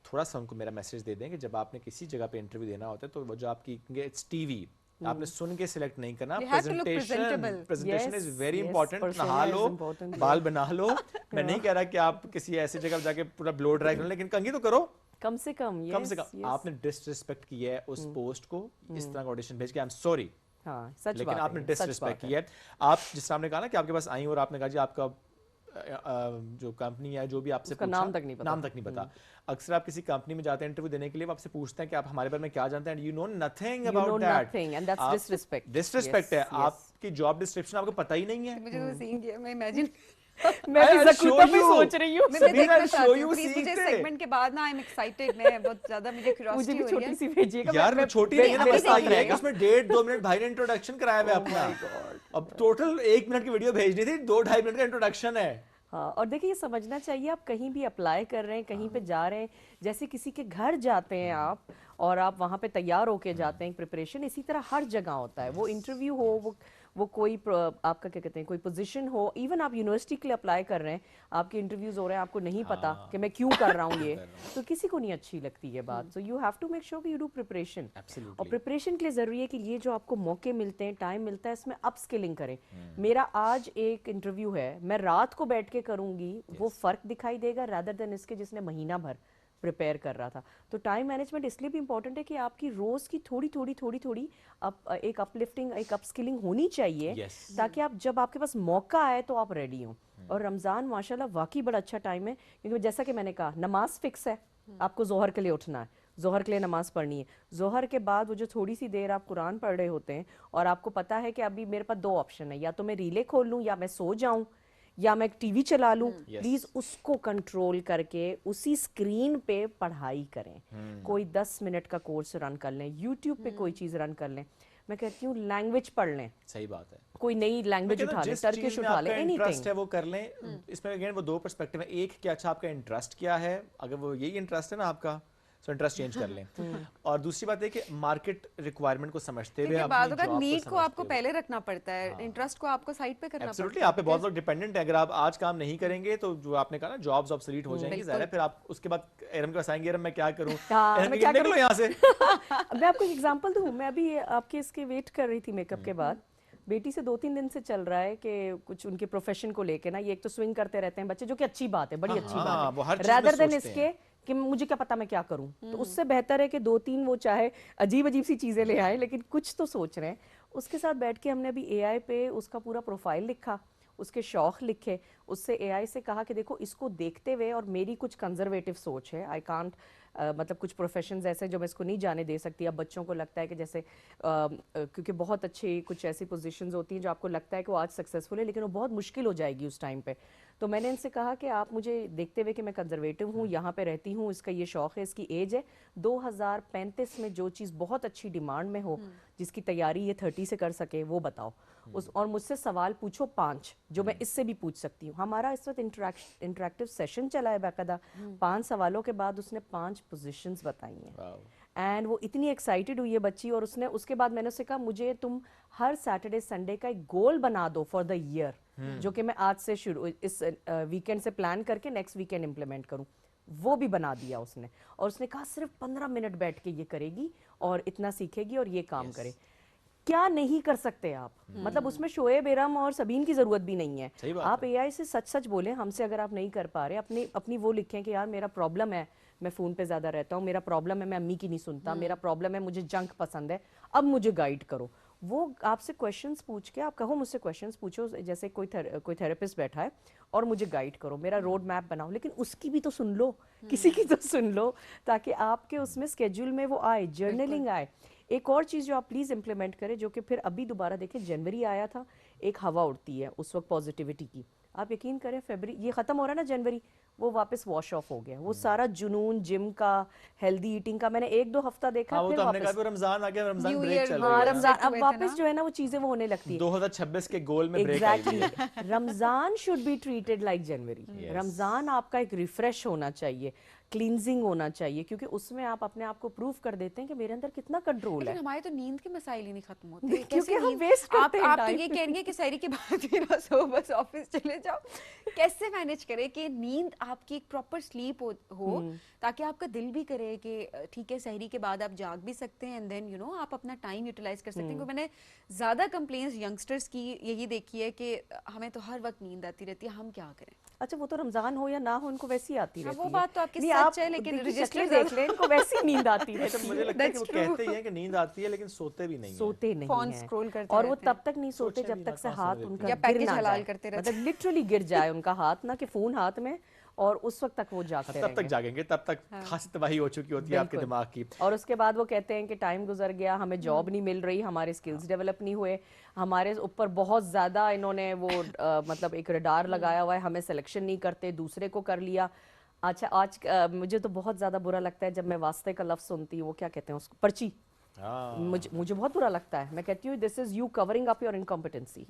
थोड़ा सा उनको मेरा मैसेज दे दें कि जब आपने किसी जगह पे इंटरव्यू देना होता है तो वो जो आपकी इट्स टीवी, आपने सुन के सिलेक्ट नहीं करना, You have to look presentation presentable. Presentation is very Yes, important. persona नहा is लो, important, बाल बना लो, मैं नहीं कह रहा कि आप किसी ऐसी जगह पे जाके पूरा ब्लो ड्राई करो, लेकिन कंघी तो करो कम से कम। कम से yes, कम। yes. आपने डिसरिस्पेक्ट किया है उस पोस्ट को, इस तरह का ऑडिशन भेज के, आई एम सॉरी, हाँ, सच लेकिन बात है, आपने सच डिसरिस्पेक्ट बात है। किया है। आप जिस तरह आपने कहा ना कि आपके पास आई और आपने कहा जी आपका जो कंपनी है जो भी आपसे उसका पूछा, नाम तक नहीं पता। नाम तक नहीं पता। अक्सर आप किसी कंपनी में जाते हैं इंटरव्यू देने के लिए, वो आपसे पूछते हैं कि आप हमारे बारे में क्या जानते हैं, and you know nothing You know about that, nothing, and that's disrespect. Disrespect है। Yes, yes. आपकी जॉब डिस्क्रिप्शन आपको पता ही नहीं है। मुझे वो सीन किया, मैं इमेजिन मैं भी I'll ज़कूता show पे you. सोच रही हूँ। मैं Sabina, देखना I'll show चाहती you हूँ प्लीज, मुझे सीखते। सेगमेंट के बाद ना आई एम एक्साइटेड, मैं बहुत ज्यादा मुझे मुझे क्यूरियोसिटी भी हो रही छोटी है। सी भेजिएगा। यार वो छोटी नहीं है ना, अभी बस देख ये है कि लेगा। उसमें 1.5-2 मिनट भाई ने इंट्रोडक्शन कराया हुआ है अपना। अब टोटल 1 मिनट की वीडियो भेजनी थी, 2-2.5 मिनट का इंट्रोडक्शन है। हाँ, और देखिए ये समझना चाहिए, आप कहीं भी अप्लाई कर रहे हैं, कहीं पे जा रहे हैं, जैसे किसी के घर जाते हैं आप और आप वहाँ पे तैयार होके जाते हैं, प्रिपरेशन इसी तरह हर जगह होता है। वो इंटरव्यू हो, वो कोई आपका क्या कहते हैं कोई पोजीशन हो, इवन आप यूनिवर्सिटी के लिए अप्लाई कर रहे हैं, आपके इंटरव्यूज हो रहे हैं, आपको नहीं पता कि मैं क्यों कर रहा हूँ ये, तो किसी को नहीं अच्छी लगती है बात। So you have to make sure कि यू डू प्रिपरेशन। और प्रिपरेशन के लिए ज़रूरी है कि ये जो आपको मौके मिलते हैं, टाइम मिलता है, इसमें अप स्किलिंग करें। मेरा आज एक इंटरव्यू है, मैं रात को बैठ के करूँगी, वो फ़र्क दिखाई देगा रादर देन इसके जिसने महीना भर प्रिपेयर कर रहा था। तो टाइम मैनेजमेंट इसलिए भी इंपॉर्टेंट है कि आपकी रोज की थोड़ी एक अपलिफ्टिंग, एक अपस्किलिंग होनी चाहिए, ताकि आप जब आपके पास मौका आए तो आप रेडी हो। और रमज़ान माशाल्लाह वाकई बड़ा अच्छा टाइम है, क्योंकि जैसा कि मैंने कहा नमाज फिक्स है, आपको जोहर के लिए उठना है, जोहर के लिए नमाज पढ़नी है, जोहर के बाद वो जो थोड़ी सी देर आप कुरान पढ़ रहे होते हैं और आपको पता है कि अभी मेरे पास 2 ऑप्शन है, या तो मैं रीले खोल लूँ, या मैं सो जाऊँ, या मैं टीवी चला लूं। प्लीज उसको कंट्रोल करके उसी स्क्रीन पे पढ़ाई करें। कोई 10 मिनट का कोर्स रन कर लें, यूट्यूब पे कोई चीज रन कर लें। मैं कहती हूँ लैंग्वेज पढ़ लें, सही बात है, कोई नई लैंग्वेज उठा लें, टर्किश उठा लें, इंटरेस्ट है वो कर लें। इसमें अगेन वो 2 पर्सपेक्टिव है, एक कि अच्छा आपका इंटरेस्ट क्या है, अगर वो यही इंटरेस्ट है ना आपका, सो इंटरेस्ट चेंज कर लें। और दूसरी बात है कि मार्केट रिक्वायरमेंट को समझते हुए बाद का नीड को आपको पहले रखना पड़ता है, इंटरेस्ट को आपको साइड पे करना पड़ता है। एब्सोल्युटली, आप पे बहुत लोग डिपेंडेंट है। अगर आप आज काम नहीं करेंगे तो जो आपने कहा ना जॉब्स ऑब्सोलीट हो जाएंगी, ज़ाहिर है फिर आप उसके बाद एरम के पास आएंगे, एरम मैं क्या करूं, एरम क्या निकलो यहाँ से। मैं आपको एक एग्जांपल दूं, मैं अभी आपके इसके वेट कर रही थी मेकअप के बाद, बेटी से 2-3 दिन से चल रहा है कि कुछ उनके प्रोफेशन को लेके ना, ये एक तो स्विंग करते रहते हैं बच्चे, जो कि अच्छी बात है, बड़ी अच्छी बात है, रादर देन इसके कि मुझे क्या पता मैं क्या करूं। तो उससे बेहतर है कि 2-3 वो चाहे अजीब अजीब सी चीजें ले आए, लेकिन कुछ तो सोच रहे हैं। उसके साथ बैठ के हमने अभी AI पे उसका पूरा प्रोफाइल लिखा, उसके शौक लिखे, उससे एआई से कहा कि देखो इसको देखते हुए, और मेरी कुछ कंजर्वेटिव सोच है, आई कांट मतलब कुछ प्रोफेशंस ऐसे जो मैं इसको नहीं जाने दे सकती। अब बच्चों को लगता है कि जैसे क्योंकि बहुत अच्छी कुछ ऐसी पोजीशंस होती हैं जो आपको लगता है कि वो आज सक्सेसफुल है लेकिन वो बहुत मुश्किल हो जाएगी उस टाइम पे। तो मैंने इनसे कहा कि आप मुझे देखते हुए कि मैं कंजर्वेटिव हूँ, यहाँ पे रहती हूँ, इसका ये शौक है, इसकी एज है, 2035 में जो चीज़ बहुत अच्छी डिमांड में हो, जिसकी तैयारी ये 30 से कर सके, वो बताओ। और मुझसे सवाल पूछो 5 जो मैं इससे भी पूछ सकती हूँ। हमारा इस वक्त इंटरेक्टिव सेशन चला है बाकायदा, 5 सवालों के बाद उसने 5 पोजीशंस बताई हैं। एंड वो इतनी एक्साइटेड हुई है बच्ची, और उसने उसके बाद मैंने उससे कहा मुझे तुम हर सैटरडे संडे का एक गोल बना दो फॉर द ईयर, जो कि मैं आज से शुरू इस वीकेंड से प्लान करके नेक्स्ट वीकेंड इम्प्लीमेंट करूं। वो भी बना दिया उसने, और उसने कहा सिर्फ 15 मिनट बैठ के ये करेगी और इतना सीखेगी और ये काम करे। क्या नहीं कर सकते आप, मतलब उसमें शोएब इरम और सबीन की जरूरत भी नहीं है। आप एआई से सच सच बोलें हमसे, अगर आप नहीं कर पा रहे अपनी वो लिखें कि यार मेरा प्रॉब्लम है, मैं फ़ोन पे ज़्यादा रहता हूँ, मेरा प्रॉब्लम है मैं अम्मी की नहीं सुनता, मेरा प्रॉब्लम है मुझे जंक पसंद है, अब मुझे गाइड करो। वो आपसे क्वेश्चंस पूछ के, आप कहो मुझसे क्वेश्चंस पूछो, जैसे कोई थेरेपिस्ट बैठा है और मुझे गाइड करो, मेरा रोड मैप बनाओ, लेकिन उसकी भी तो सुन लो, किसी की तो सुन लो, ताकि आपके उसमें स्केड्यूल में वो आए, जर्नलिंग आए। एक और चीज़ जो आप प्लीज़ इम्प्लीमेंट करें, जो कि फिर अभी दोबारा देखें, जनवरी आया था, एक हवा उड़ती है उस वक्त पॉजिटिविटी की, आप यकीन करें फरवरी ये ख़त्म हो रहा है ना, जनवरी वो वापस वॉश ऑफ हो गया। वो सारा जुनून जिम का, हेल्दी ईटिंग का, मैंने 1-2 हफ्ता देखा। हाँ, वो फिर तो हमने वापस कहा रमजान आ गया, रमजान New ब्रेक Year, चल हाँ रही है। रमजान, हुए अब थे वापस ना? जो है ना वो चीज़ें वो होने लगती है। 2026 के गोल में ब्रेक आई हुई है। Exactly Ramzan should be treated like January. Ramzan आपका एक रिफ्रेश होना चाहिए, क्लींजिंग होना चाहिए, क्योंकि उसमें आप अपने आप को प्रूव कर देते हैं कि मेरे अंदर कितना कंट्रोल है। लेकिन हमारे तो नींद के मसाइल ही नहीं खत्म होते। क्योंकि कैसे हम नींद? waste करते हैं आप तो time। ये कह रही हैं कि सहरी के बाद भी ना सो, बस ऑफिस चले जाओ। कैसे मैनेज करें कि नींद आपकी एक प्रॉपर स्लीप हो ताकि आपका दिल भी करे कि ठीक है सहरी के बाद आप जाग भी सकते हैं, एंड देन यू नो आप अपना टाइम यूटिलाइज कर सकते हैं। क्योंकि मैंने ज़्यादा कंप्लेंट्स यंगस्टर्स की यही देखी है कि हमें तो हर वक्त नींद आती रहती है, हम क्या करें? अच्छा, वो तो रमजान हो या ना हो उनको वैसी आती रहती वो है। बात तो आपकी नहीं, सच आप है, लेकिन देखिए, रजिस्टर शक्लें देख लें, इनको वैसी नींद आती तो रहती मुझे है। लगता है कि वो That's true. कहते ही हैं कि नींद आती है लेकिन सोते भी नहीं हैं। सोते नहीं फोन हैं। स्क्रॉल करते और वो रहते हैं। तब तक नहीं सोते सोचे जब भी तक ना से कहाँ हाथ सोने उनका या गिर पैकेज ना हलाल जाए, करते रहते मतलब लिटरली गिर जाए उनका हाथ ना, कि फोन हाथ में, और उस वक्त तक वो जागते तब तक रहेंगे। जागेंगे, तब तक खासी तबाही हो चुकी होती है आपके बिल्कुल। दिमाग की। और उसके बाद वो कहते हैं कि टाइम गुजर गया, हमें जॉब नहीं मिल रही, हमारे स्किल्स डेवलप नहीं हुए, हमारे ऊपर बहुत ज़्यादा इन्होंने वो मतलब एक रडार लगाया हुआ है, हमें सिलेक्शन नहीं करते, दूसरे को कर लिया। अच्छा, आज मुझे तो बहुत ज़्यादा बुरा लगता है जब मैं वास्ते का लफ्ज़ सुनती हूँ, वो क्या कहते हैं उसको, पर्ची। मुझे बहुत बुरा लगता है। मैं कहती हूँ this is you covering up your incompetency.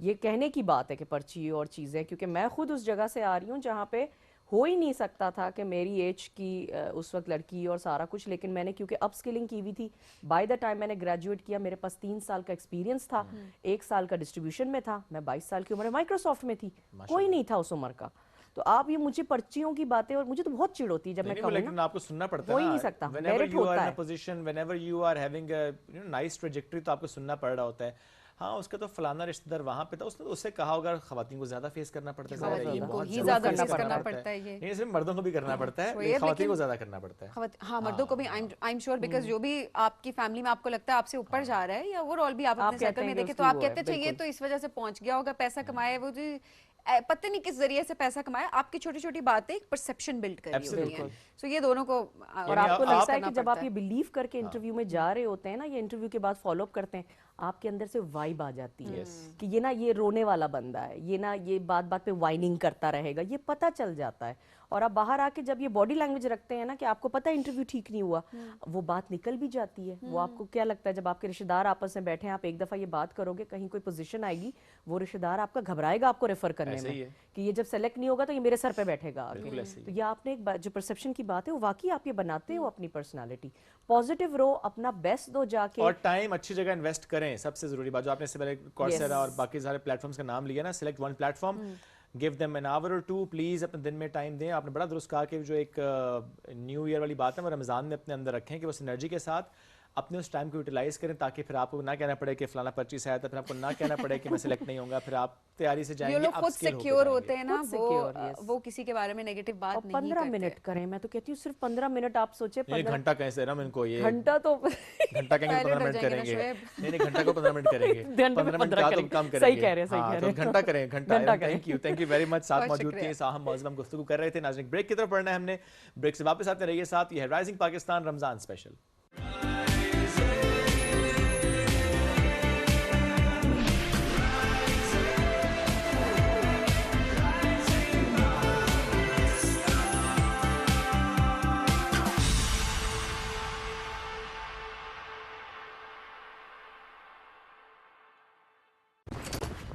ये कहने की बात है कि पर्ची और चीज़ें, क्योंकि मैं खुद उस जगह से आ रही हूँ जहाँ पे हो ही नहीं सकता था कि मेरी एज की उस वक्त लड़की और सारा कुछ, लेकिन मैंने क्योंकि अप स्किलिंग की हुई थी, बाय द टाइम मैंने ग्रेजुएट किया मेरे पास 3 साल का एक्सपीरियंस था, 1 साल का डिस्ट्रीब्यूशन में था, मैं 22 साल की उम्र में माइक्रोसॉफ्ट में थी, कोई नहीं था उस उम्र का। तो आप ये मुझे पर्चियों की बातें, और मुझे तो बहुत चिढ़ होती है जब मैं कहूँ लेकिन ना, आपको सुनना पड़ता हो है ही ना, नहीं सकता, whenever मेरिट you are होता in a है। position, whenever you are having a nice trajectory, तो आपको सुनना पड़ रहा होता है। हाँ, उसका तो फलाना रिश्तेदार वहाँ पे था, उसने तो उससे कहा होगा खवातीन को ज्यादा फेस करना पड़ता है, ज़ाहिर है, ये खवातीन को बहुत ही ज़्यादा ज़्यादा face फेस करना करना पड़ता पड़ता है ये। नहीं, सिर्फ मर्दों को भी करना पड़ता है, शोएब, लेकिन खवातीन को लेकिन- ज़्यादा करना पड़ता है। हाँ, मर्दों को भी आई एम श्योर, बिकॉज जो भी आपकी फैमिली में आपको लगता है आपसे ऊपर जा रहा है, या ओवरऑल भी आप आप अपने कहते सर्कल हैं में कि देखें तो उसकी आप वो कहते है, हैं ये बिल्कुल। तो इस वजह से पहुंच गया होगा, पैसा कमाया, वो जो पता नहीं किस जरिए से पैसा कमाया, आपकी छोटी छोटी बातें एक परसेप्शन बिल्ड कर रही होती हैं। सो ये दोनों को और आपको लगता है कि करना जब आप पड़ता ये है। बिलीव करके इंटरव्यू में जा रहे होते हैं ना, ये इंटरव्यू के बाद फॉलो अप करते हैं, आपके अंदर से वाइब आ जाती है कि ये ना ये रोने वाला बंदा है, ये ना ये बात बात पे वाइनिंग करता रहेगा, ये पता चल जाता है। और आप बाहर आके जब ये बॉडी लैंग्वेज रखते हैं ना कि आपको पता है इंटरव्यू ठीक नहीं हुआ, वो बात निकल भी जाती है। वो आपको क्या लगता है, जब आपके रिश्तेदार आपस में बैठे हैं, आप एक दफ़ा ये बात करोगे, कहीं कोई पोजीशन आएगी, वो रिश्तेदार आपका घबराएगा आपको रेफर करने ऐसे ही में है। कि ये जब सेलेक्ट नहीं होगा तो ये मेरे सर पे बैठेगा बिल्कुल आके। ऐसे ही तो ये आपने एक जो परसेप्शन की बात है, वो वाकई आप ये बनाते हो अपनी पर्सनालिटी। पॉजिटिव रहो, अपना बेस्ट दो जाके, और टाइम अच्छी जगह इन्वेस्ट करें, सबसे जरूरी बात। जो आपने इससे पहले कॉर्सेरा और बाकी सारे प्लेटफॉर्म्स का नाम लिया ना, select one platform, give them an hour और 2, प्लीज अपने दिन में टाइम दें। आपने बड़ा दुरुस्त कहा कि जो एक न्यू ईयर वाली बात है वो रमज़ान में अपने अंदर रखें कि उस एनर्जी के साथ अपने उस टाइम को यूटिलाइज करें ताकि फिर आपको ना कहना पड़े कि फलाना पर्ची से आया था, फिर आपको ना कहना पड़े कि मैं सिलेक्ट नहीं होऊंगा, फिर आप तैयारी से जो जाएंगे, लोग खुद upskill होके सिक्योर जाएंगे। होते हैं ना खुद secure, yes. वो किसी के बारे में नेगेटिव बात और नहीं 15 करते। मिनट करें, मैं तो कहती हूँ सिर्फ 15 मिनट। आप सोचे ये 15 घंटा कैसे ना इनको, ये घंटा तो घंटा कहेंगे पहले 15 डर मिनट जाएंगे ना करेंगे, शुएब। नहीं घंटा को 15 मिनट करेंगे, घंटे में 15 मिनट का तो कम सही करेंगे। कह रहे हैं, सही हाँ, कह तो रहे हैं। घंटा करें, घंटा घंटा करें। Thank you very much. साथ बहुत मौजूद शुक्रिया। थे, साथ हम मौजूद गुफ्तगू कर रहे थे। नाज़रीन ब्रेक की तरफ पढ़ना है हमने, ब्रेक से वापस आते रहिए साथ। ये है राइजिंग पाकिस्तान रमजान स्पेशल।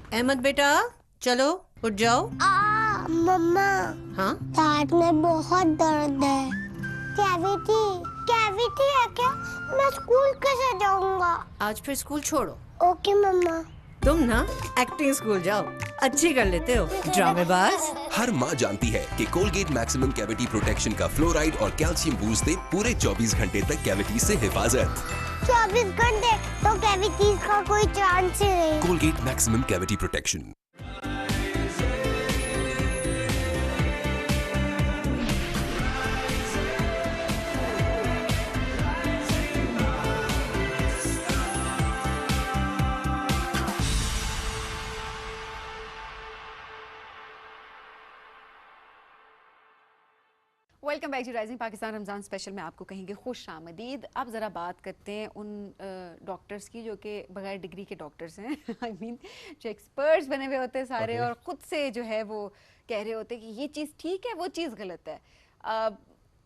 अहमद बेटा चलो उठ जाओ। मम्मा हाँ दांत में बहुत दर्द है। कैविटी कैविटी है क्या? मैं स्कूल कैसे जाऊंगा? आज फिर स्कूल छोड़ो। ओके मम्मा। तुम ना एक्टिंग स्कूल जाओ, अच्छी कर लेते हो ड्रामेबाज। हर माँ जानती है कि कोलगेट मैक्सिमम कैविटी प्रोटेक्शन का फ्लोराइड और कैल्शियम बूस्ट दे पूरे 24 घंटे तक कैविटी से हिफाजत। 24 घंटे तो कैविटीज का कोई चांस ही नहीं। Colgate maximum cavity protection. Welcome back to rising Pakistan Ramzan special में आपको कहेंगे खुश आमदीद। अब ज़रा बात करते हैं उन डॉक्टर्स की जो कि बगैर डिग्री के डॉक्टर्स हैं। आई मीन जो एक्सपर्ट्स बने हुए होते हैं सारे और ख़ुद से जो है वो कह रहे होते हैं कि ये चीज़ ठीक है, वो चीज़ गलत है।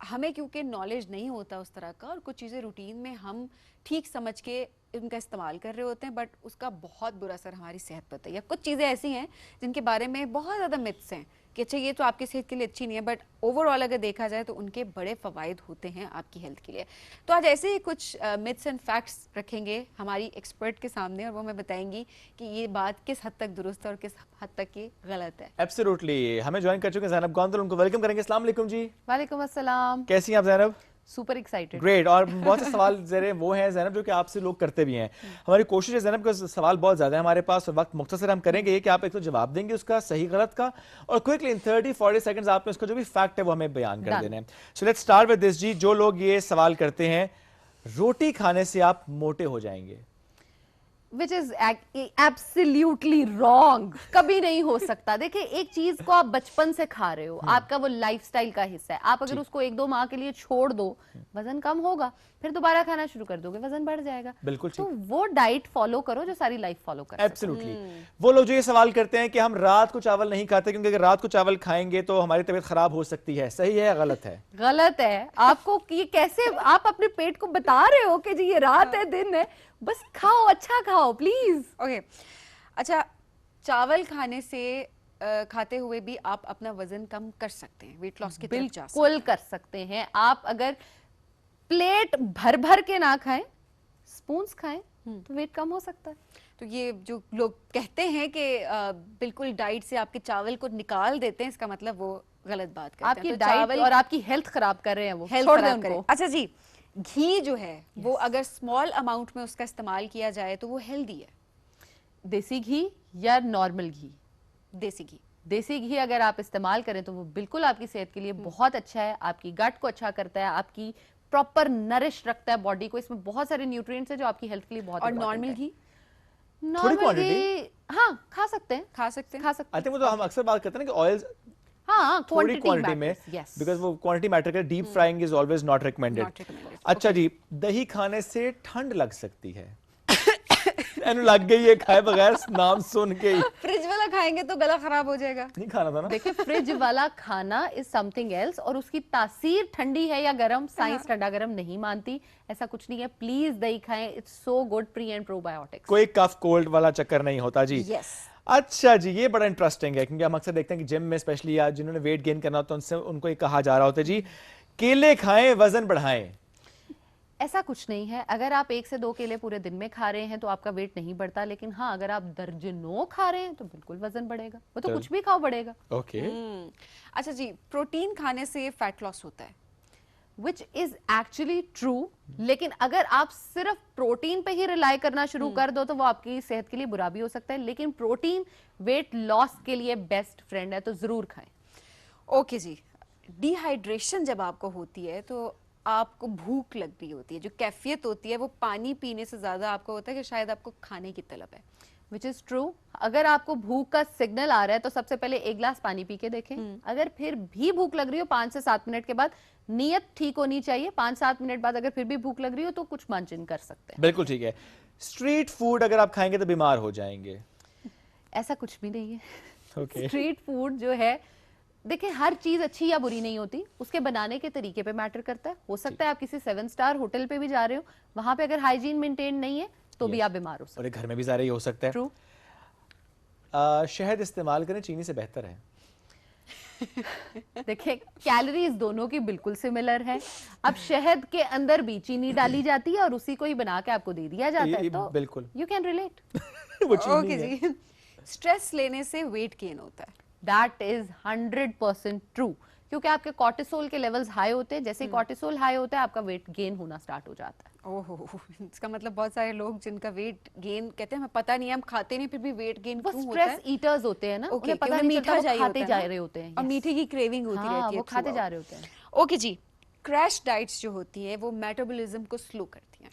हमें क्योंकि नॉलेज नहीं होता उस तरह का, और कुछ चीज़ें रूटीन में हम ठीक समझ के उनका इस्तेमाल कर रहे होते हैं, बट उसका बहुत बुरा असर हमारी सेहत पर होता है। या कुछ चीज़ें ऐसी हैं जिनके बारे में बहुत ज़्यादा मिथ्स हैं कि अच्छा ये तो आपकी सेहत के लिए अच्छी नहीं है, बट ओवरऑल अगर देखा जाए तो उनके बड़े फ़वाइद होते हैं आपकी हेल्थ के लिए। तो आज ऐसे ही कुछ मिथ्स एंड फैक्ट्स रखेंगे हमारी एक्सपर्ट के सामने, और वो हमें बताएंगी कि ये बात किस हद तक दुरुस्त है और किस हद तक ये गलत है। एब्सोल्युटली। हमें ज्वाइन कर चुके हैं ज़ैनब गौंदल, उनको वेलकम करेंगे। अस्सलाम वालेकुम जी। वालेकुम अस्सलाम। कैसी हैं आप ज़ैनब? Super excited. ग्रेट। और बहुत से सवाल ज़रे वो हैं ज़ैनब जो कि आपसे लोग करते भी हैं। हमारी कोशिश है ज़ैनब का सवाल बहुत ज़्यादा है हमारे पास, और वक्त मुख्तसर हम करेंगे ये कि आप एक तो जवाब देंगे उसका सही गलत का, और क्विकली इन 30-40 सेकंड्स आपने उसका जो भी फैक्ट है वो हमें बयान कर देना है। So let's start with this जी। जो लोग ये सवाल करते हैं रोटी खाने से आप मोटे हो जाएंगे, विच इज एब्सोल्युटली रॉन्ग। कभी नहीं हो सकता। देखिए, एक चीज को आप बचपन से खा रहे हो, आपका वो लाइफस्टाइल का हिस्सा है। आप अगर उसको 1-2 माह के लिए छोड़ दो, वजन कम होगा, फिर दोबारा खाना शुरू कर दोगे, वजन बढ़ जाएगा। बिल्कुल तो वो डाइट फॉलो करो जो सारी लाइफ फॉलो कर। एब्सोल्युटली। वो लोग जो ये सवाल करते हैं कि हम रात को चावल नहीं खाते क्योंकि अगर रात को चावल खाएंगे तो हमारी तबीयत खराब हो सकती है, सही है या गलत है? गलत है। आपको ये कैसे आप अपने पेट को बता रहे हो कि जी ये रात है दिन है, बस खाओ, अच्छा खाओ प्लीज। ओके अच्छा, चावल खाने से खाते हुए भी आप अपना वजन कम कर सकते हैं, वेट लॉस की तरफ जा सकते बिल्कुल कर सकते हैं। आप अगर प्लेट भर भर के ना खाएं, स्पून्स खाएं, तो वेट कम हो सकता है। तो ये जो लोग कहते हैं कि बिल्कुल डाइट से आपके चावल को निकाल देते हैं, इसका मतलब वो गलत बात करते हैं। आपकी तो डाइट चावल और आपकी हेल्थ खराब कर रहे हैं वो, हेल्थ छोड़ दें खराब करें। उनको। अच्छा जी, घी जो है वो अगर स्मॉल अमाउंट में उसका इस्तेमाल किया जाए तो वो हेल्दी है। देसी घी या नॉर्मल घी? देसी घी। देसी घी अगर आप इस्तेमाल करें तो वो बिल्कुल आपकी सेहत के लिए बहुत अच्छा है, आपकी गट को अच्छा करता है, आपकी प्रॉपर नरिश रखता है बॉडी को। इसमें बहुत सारे न्यूट्रिएंट्स हैं जो आपकी हेल्थ के लिए बहुत और important नॉर्मल है। घी नॉर्मल घी हाँ खा सकते हैं, खा सकते हैं। खा सकते आई थिंक वो तो हम अक्सर बात करते हैं ना कि ऑयल्स हाँ, थोड़ी क्वांटिटी में, yes. बिकॉज वो क्वांटिटी मैटर करे। Deep frying is always not recommended. अच्छा जी, दही खाने से ठंड लग सकती है। एनु लग गई है खाए बगैर नाम सुन के ही। फ्रिज वाला खाएंगे तो गला खराब हो जाएगा। नहीं खाना था ना। देखिए, फ्रिज वाला खाना इज समथिंग एल्स, और उसकी तासीर ठंडी है या गर्म, साइंस ठंडा गर्म नहीं मानती, ऐसा कुछ नहीं है। प्लीज दही खाएं, it's so good, pre and probiotics. कोई कफ कोल्ड वाला चक्कर नहीं होता जी। यस। अच्छा जी, ये बड़ा इंटरेस्टिंग है क्योंकि हम अक्सर देखते हैं कि जिम में स्पेशली या जिन्होंने वेट गेन करना होता है उनसे उनको ये कहा जा रहा होता है जी केले खाएं वजन बढ़ाएं। ऐसा कुछ नहीं है। अगर आप 1 से 2 केले पूरे दिन में खा रहे हैं तो आपका वेट नहीं बढ़ता, लेकिन हाँ अगर आप दर्जनों खा रहे हैं तो बिल्कुल वजन बढ़ेगा। वो तो कुछ भी खाओ बढ़ेगा। ओके। अच्छा जी, प्रोटीन खाने से फैट लॉस होता है? विच इज एक्चुअली ट्रू, लेकिन अगर आप सिर्फ प्रोटीन पे ही रिलाई करना शुरू कर दो तो वो आपकी सेहत के लिए बुरा भी हो सकता है, लेकिन प्रोटीन वेट लॉस के लिए बेस्ट फ्रेंड है, तो जरूर खाएं। ओके जी, डिहाइड्रेशन जब आपको होती है तो आपको भूख लग रही होती है, जो कैफियत होती है वो पानी पीने से ज्यादा आपको होता है कि शायद आपको खाने की तलब है। Which is true. अगर आपको भूख का सिग्नल आ रहा है तो सबसे पहले एक ग्लास पानी पी के देखें। अगर फिर भी भूख लग रही हो 5 से 7 मिनट के बाद, नीयत ठीक होनी चाहिए। 5-7 मिनट बाद अगर फिर भी भूख लग रही हो तो कुछ मंचन कर सकते हैं। बिल्कुल ठीक है। स्ट्रीट फूड अगर आप खाएंगे तो बीमार हो जाएंगे? ऐसा कुछ भी नहीं है। Okay. स्ट्रीट फूड जो है, देखिए हर चीज अच्छी या बुरी नहीं होती, उसके बनाने के तरीके पे मैटर करता है। हो सकता है आप किसी 7 स्टार होटल पे भी जा रहे हो, वहां पे अगर हाइजीन मेंटेन नहीं है तो भी आप बीमार हो सकते और घर में भी ज़ाहिर हो सकता है। ट्रू। शहद इस्तेमाल करें चीनी से बेहतर है? देखिए कैलोरीज दोनों की बिल्कुल सिमिलर है। अब शहद के अंदर भी चीनी डाली जाती है और उसी को ही बना के आपको दे दिया जाता है, तो बिल्कुल यू कैन रिलेट। वो चीनी ओके है। जी, स्ट्रेस लेने से वेट गेन होता है। दैट इज 100% ट्रू, क्योंकि आपके कॉर्टिसोल के लेवल्स हाई होते हैं। जैसे कॉर्टिसोल हाई होता है आपका वेट गेन होना स्टार्ट हो जाता है। ओहो, इसका मतलब बहुत सारे लोग जिनका वेट गेन कहते हैं हमें पता नहीं है, हम खाते नहीं फिर भी वेट गेन वो क्यों होता है? स्ट्रेस ईटर्स होते हैं ना, ओके, उन्हें पता उन्हें नहीं मीठा चलता, वो चाहिए खाते होता है जा ना? रहे होते हैं। और Yes. मीठे की क्रेविंग होती हाँ, रहती है वो खाते throughout। जा रहे होते हैं। ओके जी, क्रैश डाइट्स जो होती है वो मेटाबॉलिज्म को स्लो करती हैं।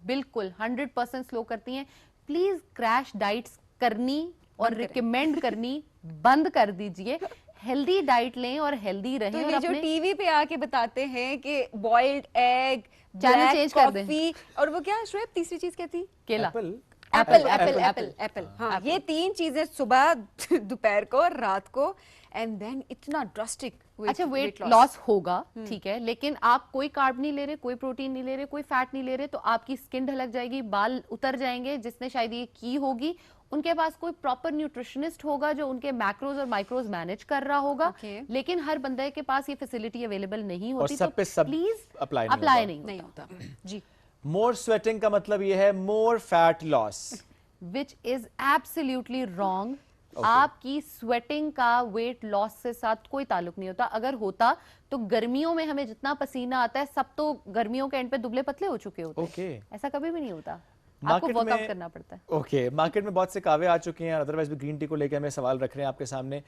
बिल्कुल 100% स्लो करती हैं। प्लीज क्रैश डाइट्स करनी और बंद करें। रिकमेंड करनी बंद कर दीजिए। हेल्दी डाइट लें और हेल्दी तो रहें। और ये जो अपने टीवी पे आके बताते हैं कि बॉइल्ड एग, Channel change कर दें। कॉफी और वो क्या शुएब तीसरी चीज क्या थी? केला। Apple. Apple Apple, Apple Apple Apple. हाँ, ये 3 चीजें सुबह दोपहर को रात को, एंड देन इतना ड्रास्टिक अच्छा वेट लॉस होगा, ठीक है, लेकिन आप कोई कार्ब नहीं ले रहे, कोई प्रोटीन नहीं ले रहे, कोई फैट नहीं ले रहे, तो आपकी स्किन ढलक जाएगी, बाल उतर जाएंगे। जिसने शायद ये की होगी उनके पास कोई प्रॉपर न्यूट्रिशनिस्ट होगा जो उनके मैक्रोज और माइक्रोज मैनेज कर रहा होगा। Okay. लेकिन हर बंदे के पास ये फैसिलिटी अवेलेबल नहीं होती, सब पे सब प्लीज apply नहीं अप्लाई होगा। नहीं नहीं होता जी। मोर स्वेटिंग का मतलब ये है more fat loss. Which is absolutely wrong. आपकी स्वेटिंग का वेट लॉस से साथ कोई ताल्लुक नहीं होता। अगर होता तो गर्मियों में हमें जितना पसीना आता है सब तो गर्मियों के एंड पे दुबले पतले हो चुके होते हैं। Okay. ऐसा कभी भी नहीं होता, आपको मार्केट वर्कआउट में करना पड़ता है। ओके, मार्केट में बहुत से कहवे आ चुके हैं, अदरवाइज भी ग्रीन टी को लेकर हमें सवाल रख रहे हैं आपके सामने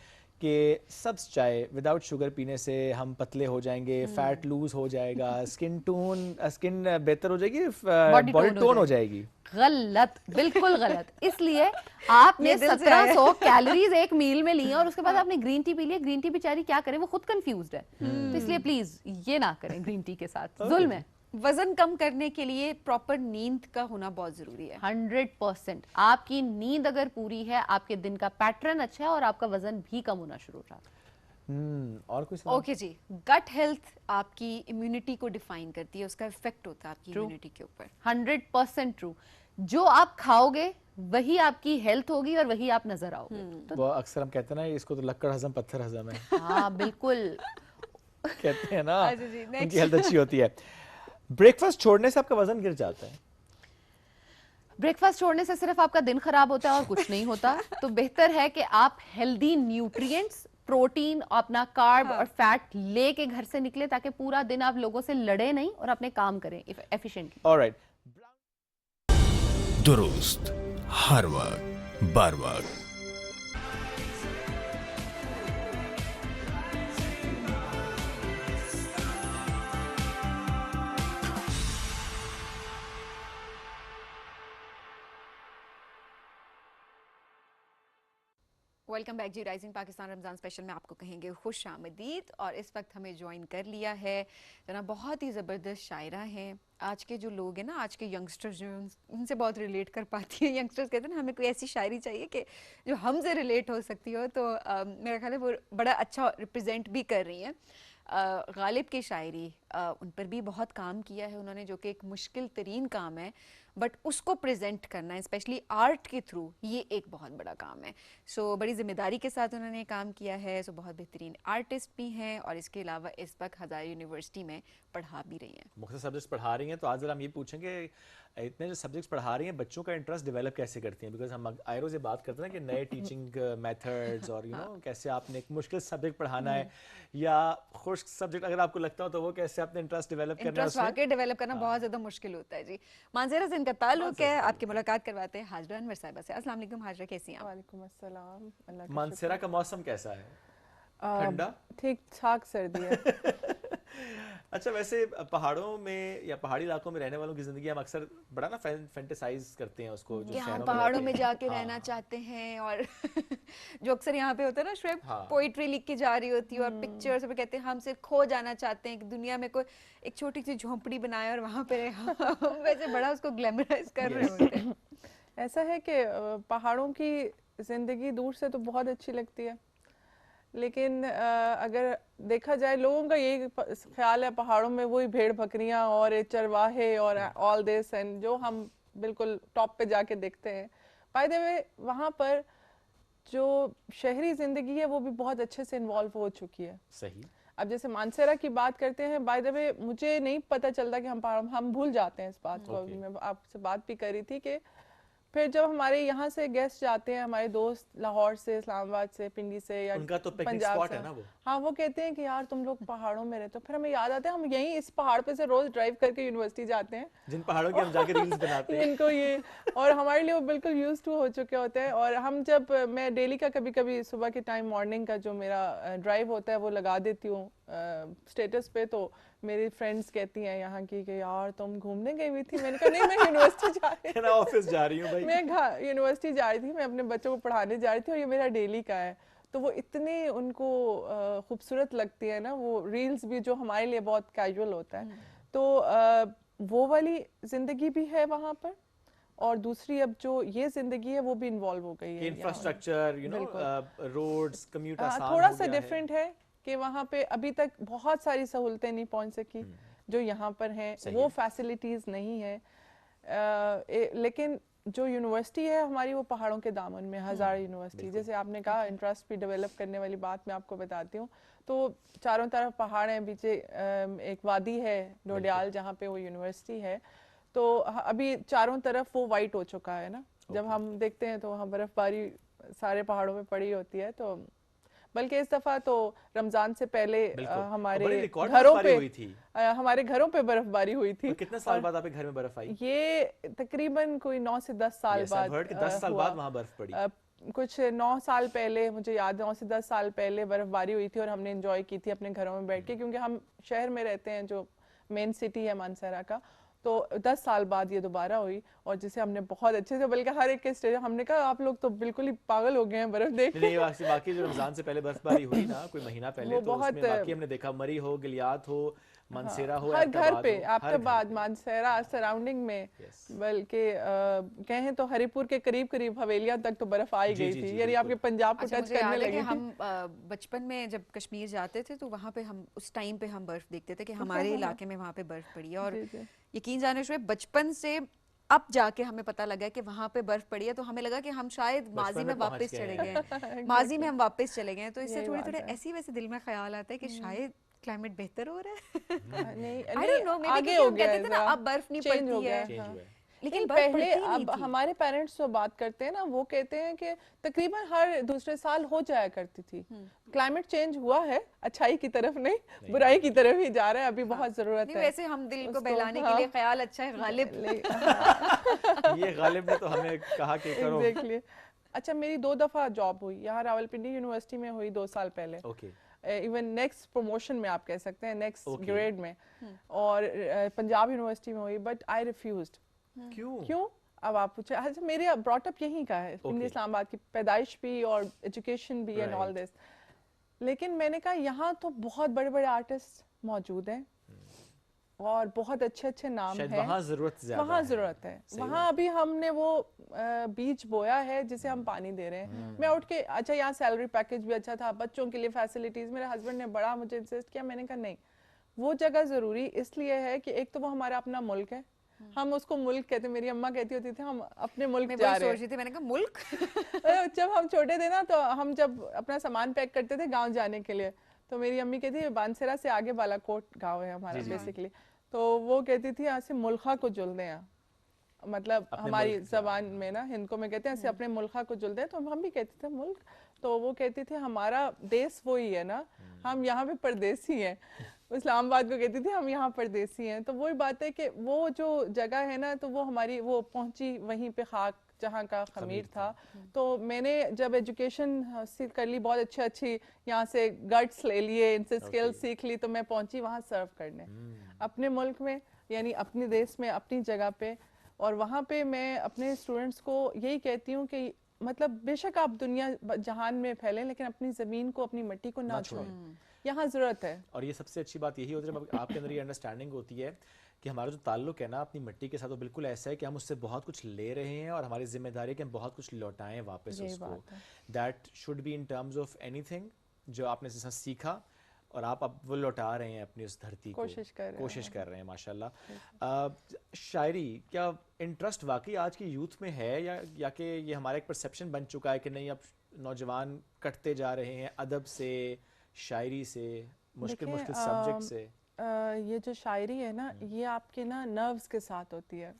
कि सब्ज चाय विदाउट शुगर पीने से हम पतले हो जाएंगे, फैट लूज हो जाएगा, स्किन बेहतर हो जाएगी, बॉडी टोन हो जाएगी। गलत, बिल्कुल गलत। इसलिए आपने ये दिल से 1700 कैलोरीज एक मील में ली और उसके बाद आपने ग्रीन टी पी लिया। ग्रीन टी बेचारी क्या करे, वो खुद कंफ्यूज्ड है। तो इसलिए प्लीज ये ना करें ग्रीन टी के साथ, जुल्म है। वजन कम करने के लिए प्रॉपर नींद का होना बहुत जरूरी है। 100%। आपकी नींद अगर पूरी है, आपके दिन का पैटर्न अच्छा है और आपका वजन भी कम होना शुरू हो जाता है। और कोई सवाल? ओके जी, गट हेल्थ आपकी इम्यूनिटी को डिफाइन करती है, उसका इफेक्ट होता है आपकी इम्यूनिटी के ऊपर। 100% ट्रू। जो आप खाओगे वही आपकी हेल्थ होगी और वही आप नजर आओगे। तो वो अक्सर हम कहते हैं ना, इसको तो लक्कड़ हजम पत्थर हजम है। हाँ बिल्कुल। कहते हैं ना, अच्छा जी, next. उनकी हेल्थ अच्छी होती है। ब्रेकफास्ट छोड़ने से आपका वजन गिर जाता है? ब्रेकफास्ट छोड़ने से सिर्फ आपका दिन खराब होता है और कुछ नहीं होता। तो बेहतर है कि आप हेल्दी न्यूट्रिएंट्स, प्रोटीन, अपना कार्ब और फैट लेके घर से निकले, ताकि पूरा दिन आप लोगों से लड़े नहीं और अपने काम करें एफिशिएंटली। ऑलराइट। दुरुस्त हर वक्त बर वक्त। वेलकम बैक जी, राइजिंग पाकिस्तान रमजान स्पेशल में आपको कहेंगे खुश आमदीद। और इस वक्त हमें ज्वाइन कर लिया है जना बहुत ही ज़बरदस्त शायरा हैं। आज के जो लोग हैं ना, आज के यंगस्टर्स जो उनसे बहुत रिलेट कर पाती है। यंगस्टर्स कहते हैं ना, हमें कोई ऐसी शायरी चाहिए कि जो हमसे रिलेट हो सकती हो। तो मेरा ख्याल है वो बड़ा अच्छा रिप्रेजेंट भी कर रही हैं। गालिब की शायरी, उन पर भी बहुत काम किया है उन्होंने, जो कि एक मुश्किल तरीन काम है, बट उसको प्रेजेंट करना है स्पेशली आर्ट के थ्रू, ये एक बहुत बड़ा काम है। सो बड़ी जिम्मेदारी के साथ उन्होंने काम किया है। सो बहुत बेहतरीन आर्टिस्ट भी हैं और इसके अलावा इस वक्त हज़ार यूनिवर्सिटी में पढ़ा भी रही हैं। मुख्तलिफ सब्जेक्ट्स पढ़ा रही हैं। तो आज जरा हम ये पूछेंगे इतने जो सब्जेक्ट्स पढ़ा रही हैं, बच्चों का इंटरेस्ट डेवलप कैसे करती हैं? बिकॉज हम आयरो से बात करते हैं ना कि नए टीचिंग मेथड्स और कैसे आपने एक मुश्किल सब्जेक्ट पढ़ाना है या खुश्क सब्जेक्ट अगर आपको लगता हो तो वो कैसे आपने इंटरेस्ट डेवलप करना है इंटरेस्ट वाकई डेवलप करना बहुत ज्यादा मुश्किल होता है जी। मानसेरा से इनका ताल्लुक है, आपकी मुलाकात करवाते हैं हाजरा अनवर साहिबा से। अस्सलाम वालेकुम हाजरा, कैसी हैं आप? वालेकुम अस्सलाम। अल्लाह का मानसेरा का मौसम कैसा है? शुक्र। ठंडा? ठीक ठाक सर्दी है। अच्छा, वैसे पहाड़ों में या पहाड़ी इलाकों में रहने वालों की जिंदगी हम अक्सर बड़ा ना फैंटेसाइज करते हैं उसको, जो कि हम शहरों पहाड़ों में रहते हैं। जाके रहना चाहते हैं और जो अक्सर यहाँ पे होता है ना श्रेब, हाँ। पोइट्री लिख के जा रही होती है और पिक्चर्स पे कहते हैं हम सिर्फ खो जाना चाहते हैं कि दुनिया में कोई एक छोटी सी झोंपड़ी बनाए और वहाँ पे रहे। वैसे बड़ा उसको ग्लैमराइज कर रहे होते हैं। ऐसा है कि पहाड़ों की जिंदगी दूर से तो बहुत अच्छी लगती है, लेकिन अगर देखा जाए लोगों का यही ख्याल है पहाड़ों में वही भेड़ बकरियां और ये चरवाहे और ऑल दिस एंड जो हम बिल्कुल टॉप पे जाके देखते हैं। बाय द वे वहाँ पर जो शहरी जिंदगी है वो भी बहुत अच्छे से इन्वॉल्व हो चुकी है। सही। अब जैसे मानसेरा की बात करते हैं, बाय द वे मुझे नहीं पता चलता कि हम भूल जाते हैं इस बात को। Okay. मैं आपसे बात भी करी थी कि फिर जब हमारे यहाँ से गेस्ट जाते हैं, हमारे दोस्त लाहौर से, इस्लामाबाद से, पिंडी से या उनका तो पिकनिक पंजाब स्पॉट से, है ना वो। हाँ वो कहते हैं कि यार तुम लोग पहाड़ों में रहते हो। फिर हमें याद आता है हम यहीं इस पहाड़ पे से रोज ड्राइव करके यूनिवर्सिटी जाते हैं, जिन पहाड़ों की हम जाके रील्स बनाते हैं। इनको ये और हमारे लिए वो बिल्कुल यूज टू हो चुके होते हैं। और हम जब मैं डेली का कभी कभी सुबह के टाइम मॉर्निंग का जो मेरा ड्राइव होता है वो लगा देती हूँ स्टेटस पे, तो मेरी फ्रेंड्स कहती हैं यहाँ की कि यार तुम घूमने गई हुई थी। मैंने कहा नहीं, मैं यूनिवर्सिटी जा रही मैं ऑफिस जा रही हूँ भाई। मैं यूनिवर्सिटी जा रही थी, मैं अपने बच्चों को पढ़ाने जा रही थी और ये मेरा डेली का है। तो वो इतनी उनको खूबसूरत लगती है ना वो रील्स भी, जो हमारे लिए बहुत कैजुअल होता है। तो वो वाली जिंदगी भी है वहाँ पर, और दूसरी अब जो ये जिंदगी है वो भी इन्वॉल्व हो गई है। इंफ्रास्ट्रक्चर, रोड्स, कम्यूट आसान थोड़ा हो सा गया है। डिफरेंट है कि वहाँ पे अभी तक बहुत सारी सहूलतें नहीं पहुँच सकी जो यहाँ पर हैं, वो फैसिलिटीज नहीं है। लेकिन जो यूनिवर्सिटी है हमारी वो पहाड़ों के दामन में, हज़ार यूनिवर्सिटी, जैसे आपने कहा इंटरेस्ट भी डेवलप करने वाली बात मैं आपको बताती हूँ। तो चारों तरफ पहाड़ हैं, पीछे एक वादी है डोडियाल जहाँ पे वो यूनिवर्सिटी है। तो अभी चारों तरफ वो वाइट हो चुका है ना, जब हम देखते हैं तो वहाँ बर्फबारी सारे पहाड़ों में पड़ी होती है। तो बल्कि इस दफा तो रमजान से पहले हमारे घरों पे बर्फबारी हुई थी। कितने साल बाद आपके घर में बर्फ आई? ये तकरीबन कोई 9 से 10 साल बाद। 10 साल बाद वहाँ बर्फ पड़ी। कुछ 9 साल पहले, मुझे याद है 9 से 10 साल पहले बर्फबारी हुई थी और हमने एंजॉय की थी अपने घरों में बैठ के, क्योंकि हम शहर में रहते हैं जो मेन सिटी है मानसेरा का। तो 10 साल बाद ये दोबारा हुई और जिसे हमने बहुत अच्छे से, बल्कि हर एक के स्टेज हमने कहा आप लोग तो बिल्कुल ही पागल हो गए हैं बर्फ देख के। बाकी जो रमजान से पहले बर्फबारी हुई ना कोई महीना पहले, तो उसमें बाकी हमने देखा मरी हो, गिलियात हो, मानसेरा हो, हर घर पे एबटाबाद, मानसेरा सराउंडिंग में, बल्कि कहें तो हरिपुर के करीब करीब हवेलियां तक तो बर्फ आई गई थी। यानी आपके पंजाब को टच करने लगी थी। हम बचपन में जब कश्मीर जाते थे तो वहाँ पे हम उस टाइम पे हम बर्फ देखते थे कि हमारे इलाके में वहाँ पे बर्फ पड़ी है। और यकीन जाने शुरू बचपन से अब जाके हमें पता लगा कि वहाँ पे बर्फ पड़ी है, तो हमें लगा कि हम शायद माजी में वापस चले गए, माजी में हम वापस चले गए। तो इससे थोड़े थोड़े ऐसी वैसे दिल में ख्याल आता है कि शायद क्लाइमेट बेहतर हो रहा है। नहीं, I don't know, maybe आगे हम हो गया कहते थे ना अब बर्फ नहीं पड़ती है, लेकिन पहले अब हमारे पेरेंट्स जो बात करते हैं ना वो कहते हैं कि तकरीबन हर दूसरे साल हो जाया करती थी। क्लाइमेट चेंज हुआ है, अच्छाई की तरफ नहीं, बुराई की तरफ ही जा रहा है। अभी बहुत जरूरत है। वैसे हम दिल को बहलाने के लिए ख्याल अच्छा है गालिब। ये गालिब ने तो हमें कहा कि करो। Exactly. अच्छा, मेरी 2 दफा जॉब हुई यहाँ रावलपिंडी यूनिवर्सिटी में हुई 2 साल पहले। इवन नेक्स्ट प्रमोशन में आप कह सकते हैं, नेक्स्ट ग्रेड में, और पंजाब यूनिवर्सिटी में हुई, बट आई रिफ्यूज्ड। क्यों? अब आप पूछे। अच्छा, मेरे ब्रॉटअप यहीं का है, इस्लामाबाद की पैदाइश भी और एजुकेशन भी एंड ऑल दिस। लेकिन मैंने कहा यहाँ तो बहुत बड़े बड़े आर्टिस्ट मौजूद हैं और बहुत अच्छे अच्छे नाम हैं, वहाँ ज़रूरत है। वहाँ अभी हमने वो बीज बोया है जिसे हम पानी दे रहे हैं। मैं उठ के, अच्छा यहाँ सैलरी पैकेज भी अच्छा था, बच्चों के लिए फैसिलिटीज, मेरे हस्बैंड ने बड़ा मुझे इंसिस्ट किया। मैंने कहा नहीं, वो जगह जरूरी इसलिए है कि एक तो वो हमारा अपना मुल्क है, हम उसको मुल्क कहते, मेरी अम्मा कहती होती थी हम अपने मुल्क जा रहे हैं। मैंने कहा मुल्क। जब हम छोटे थे ना तो हम जब अपना सामान पैक करते थे गांव जाने के लिए, तो मेरी अम्मी कहती है बानसेरा से आगे बालाकोट गांव है हमारा बेसिकली, तो वो कहती थी यहाँ से मुल्खा को जुल दें। मतलब अपने हमारी मुल्क से, जबान में ना हिंदको में कहते हैं ऐसे अपने मुल्का को जुलते हैं, तो हम भी कहते थे मुल्क, तो वो कहती थी हमारा देश वही है ना, हम यहाँ पे परदेसी हैं। इस्लामाबाद को कहती थी हम यहाँ परदेसी हैं। तो वही बात है कि वो जो जगह है ना, तो वो हमारी वो पहुंची वहीं पे खाक जहाँ का खमीर था। तो मैंने जब एजुकेशन हासिल कर ली, बहुत अच्छी यहाँ से गट्स ले लिए, इनसे स्किल्स सीख ली, तो मैं पहुंची वहाँ सर्व करने अपने मुल्क में, यानी अपने देश में, अपनी जगह पे। और वहाँ पे मैं अपने स्टूडेंट्स को यही कहती हूँ कि मतलब बेशक आप दुनिया जहान में फैलें, लेकिन अपनी ज़मीन को, अपनी मिट्टी को ना छोड़ें, यहाँ ज़रूरत है। और ये सबसे अच्छी बात यही होती है जब आपके अंदर ये अंडरस्टैंडिंग होती है कि हमारा जो ताल्लुक है ना अपनी मिट्टी के साथ, वो बिल्कुल ऐसा है कि हम उससे बहुत कुछ ले रहे हैं और हमारी जिम्मेदारी है कि हम बहुत कुछ लौटाएं वापस उसको। That should be in terms of anything जो आपने जैसा सीखा और आप अब वो लौटा रहे हैं अपनी उस धरती को, कोशिश कर रहे हैं माशाल्लाह। शायरी क्या इंटरेस्ट वाकई आज की यूथ में है, या कि ये हमारा एक परसेप्शन बन चुका है कि नहीं अब नौजवान कटते जा रहे हैं अदब से, शायरी से, मुश्किल सब्जेक्ट से? ये जो शायरी है ना, ये आपके ना नर्व्स के साथ होती है।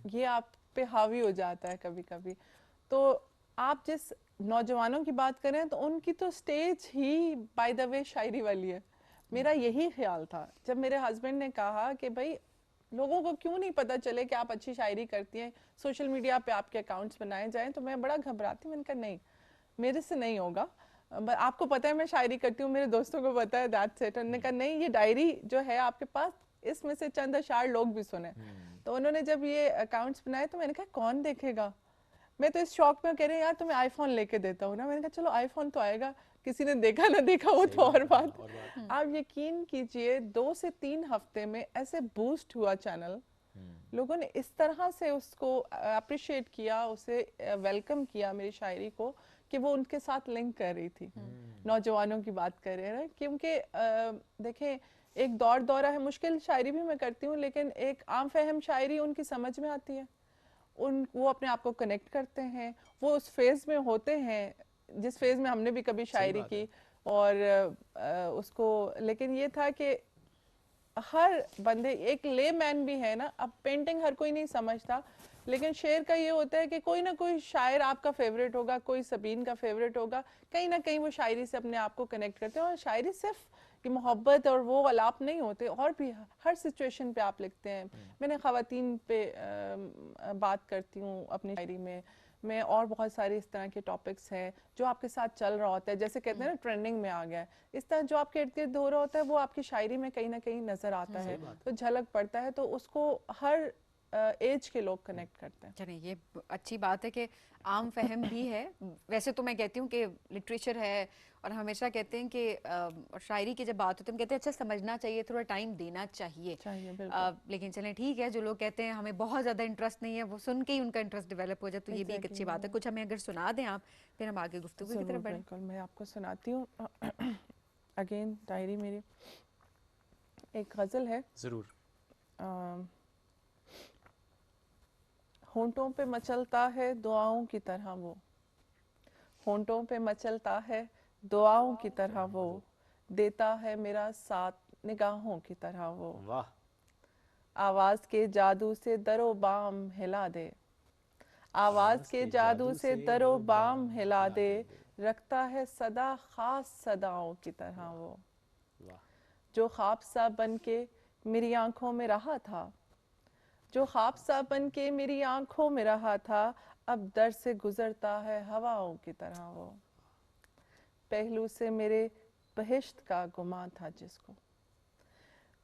ये आप पे हावी हो जाता है कभी कभी। तो आप जिस नौजवानों की बात करें तो उनकी तो स्टेज ही बाय द वे शायरी वाली है। मेरा यही ख्याल था जब मेरे हस्बैंड ने कहा कि भाई लोगों को क्यों नहीं पता चले कि आप अच्छी शायरी करती हैं, सोशल मीडिया पे आपके अकाउंट्स बनाए जाएं, तो मैं बड़ा घबराती। मैंने कहा नहीं, मेरे से नहीं होगा, आपको पता है मैं शायरी करती हूँ, मेरे दोस्तों को पता है, दैट्स इट। उन्होंने कहा नहीं, ये डायरी जो है आपके पास, इसमें से चंद अशार लोग भी सुने। तो उन्होंने जब ये अकाउंट्स बनाए तो मैंने कहा कौन देखेगा। मैं तो इस शौक में कह रहे हैं यार तुम्हें आईफोन लेके देता हूँ ना। मैंने कहा चलो आईफोन तो आएगा, किसी ने देखा ना देखा वो तो और बात। आप यकीन कीजिए 2 से 3 हफ्ते में ऐसे बूस्ट हुआ चैनल, लोगों ने इस तरह से उसको अप्रिशिएट किया, उसे वेलकम किया मेरी शायरी को, कि वो उनके साथ लिंक कर रही थी। नौजवानों की बात कर रहे हैं, क्योंकि देखें एक दौरा है, मुश्किल शायरी भी मैं करती हूँ, लेकिन एक आम फहम शायरी उनकी समझ में आती है, वो अपने आप को कनेक्ट करते हैं, वो उस फेज में होते हैं जिस फेज में हमने भी कभी शायरी की। और उसको, लेकिन ये था कि हर बंदे, एक ले मैन भी है ना, अब पेंटिंग हर कोई नहीं समझता, लेकिन शेर का ये होता है कि कोई ना कोई शायर आपका फेवरेट होगा, कोई सबीन का फेवरेट होगा, कहीं ना कहीं वो शायरी से अपने आप को कनेक्ट करते हैं। और शायरी सिर्फ कि मोहब्बत और वो अलाप नहीं होते, और भी हर सिचुएशन पे आप लिखते हैं। मैंने ख़वातीन पे बात करती हूँ अपनी शायरी में, मैं और बहुत सारे इस तरह के टॉपिक्स हैं जो आपके साथ चल रहा होता है, जैसे कहते हैं ना ट्रेंडिंग में आ गया है, इस तरह जो आपके इर्द गिर्द हो रहा होता है वो आपकी शायरी में कहीं ना कहीं नजर आता है, तो झलक पड़ता है, तो उसको हर एज के लोग कनेक्ट करते हैं। चलिए ये अच्छी बात है कि आम फहम भी है। वैसे तो मैं कहती हूँ कि लिटरेचर है, और हमेशा कहते हैं कि शायरी की जब बात होती है हम कहते हैं अच्छा समझना चाहिए, थोड़ा टाइम देना चाहिए। लेकिन चलें ठीक है, जो लोग कहते हैं हमें बहुत ज़्यादा इंटरेस्ट नहीं है, वो सुन के ही उनका इंटरेस्ट डेवलप हो जाए, तो ये भी एक अच्छी बात है। कुछ हमें अगर सुना दें आप, फिर हम आगे गुफ्तगू की तरफ बढ़ें। बिल्कुल, मैं आपको सुनाती हूँ। अगेन डायरी मेरी एक गज़ल है। ज़रूर। होंठों पे मचलता है दुआओं की तरह वो, होंठों पे मचलता है दुआओं की तरह वो, देता है मेरा साथ निगाहों की तरह वो। वाह। आवाज के जादू से दरो बाम हिला दे, आवाज के जादू से दरो बाम हिला दे, रखता है सदा खास सदाओं की तरह वो। जो ख्वाब सा बन के मेरी आंखों में रहा था, जो ख्वाब सा बन के मेरी आंखों में रहा था, अब दर से गुजरता है हवाओं की तरह वो। पहलू से मेरे बहिश्त का गुमान था जिसको,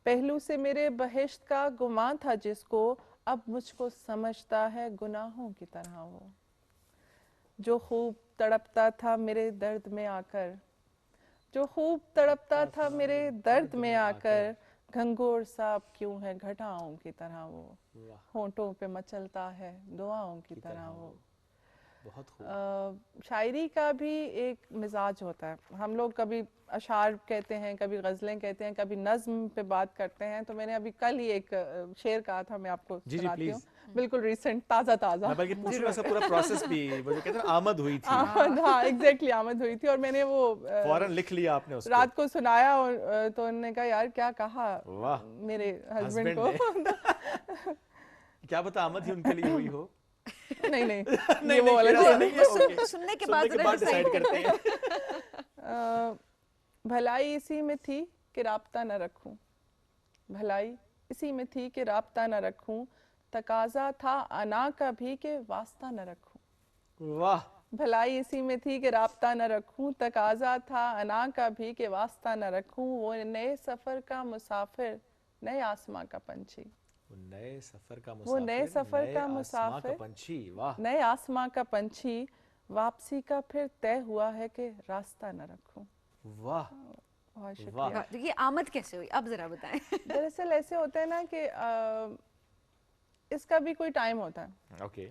पहलू से मेरे बहिश्त का गुमान था जिसको, अब मुझको समझता है गुनाहों की तरह वो। जो खूब तड़पता था मेरे दर्द में आकर, जो खूब तड़पता था मेरे दर्द में आकर, घंघोर साब क्यों है घटाओं की तरह वो। होंठों पे मचलता है दुआओं की तरह वो। बहुत खूब। शायरी का भी एक मिजाज होता है, हम लोग कभी अशार कहते हैं, कभी गज़लें कहते हैं, कभी नज़्म पे बात करते हैं। तो मैंने अभी कल ही एक शेर कहा था, मैं आपको सुनाती हूँ, बिल्कुल रिसेंट, ताज़ा। मैं बल्कि पूछ रहा हूँ पूरा प्रोसेस भी, वो जो कहते हैं आमद हुई थी। हाँ एग्जैक्टली, आमद हुई थी, और मैंने वो फौरन लिख लिया आपने उसको, रात को सुनाया, और तो उन्होंने कहा यार क्या कहा वाह मेरे हस्बैंड को। क्या पता आमद ही उनके लिए हुई हो। नहीं नहीं नहीं, ये वो वाला नहीं, नहीं। okay. सुनने के बाद डिसाइड करते हैं। भलाई इसी में थी कि राब्ता न रखूं, भलाई इसी में थी कि राब्ता न रखूं, तकाजा था अना का भी कि वास्ता न रखूं। वाह। भलाई इसी में थी कि राब्ता न रखूं, तकाजा था अना का भी कि वास्ता न रखूं। वो नए सफर का मुसाफिर, नए आसमां का पंछी, वो नए सफर का वो नए सफर का आसमां मुसाफिर, पंछी। वाह। नए आसमां का पंछी, वापसी का फिर तय हुआ है कि रास्ता न रखूं। वाह। बहुत शुक्रिया। ये आमद कैसे हुई, अब जरा बताएं। दरअसल ऐसे होता है ना कि इसका भी कोई टाइम होता है। ओके।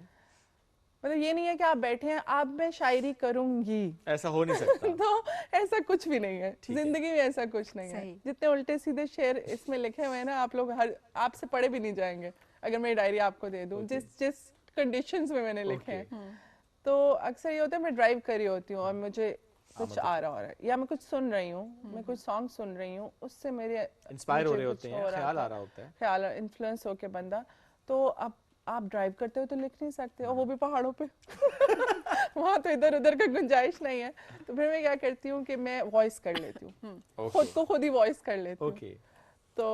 मतलब ये नहीं है कि आप बैठे हैं अब मैं शायरी करूंगी, ऐसा हो नहीं सकता। तो ऐसा कुछ भी नहीं है जिंदगी में, ऐसा कुछ नहीं है। जितने उल्टे सीधे शेर इसमें लिखे हुए हैं ना, आप लोग आपसे पढ़े भी नहीं जाएंगे अगर मेरी डायरी आपको दे दूं। जिस कंडीशंस में मैंने लिखे हैं। तो अक्सर ये होता है मैं ड्राइव कर रही होती हूँ और मुझे कुछ आ रहा है या मैं कुछ सुन रही हूँ, मैं कुछ सॉन्ग सुन रही हूँ, उससे मेरे इंस्पायर हो रहे होते हैं, ख्याल आ रहा होता है, ख्याल इन्फ्लुएंस होके बंदा। तो अब आप ड्राइव करते हो तो लिख नहीं सकते, और वो भी पहाड़ों पे वहाँ तो इधर उधर का गुंजाइश नहीं है। तो फिर मैं क्या करती हूँ कि मैं वॉइस कर लेती हूँ, खुद को खुद ही वॉइस कर लेती हूँ। तो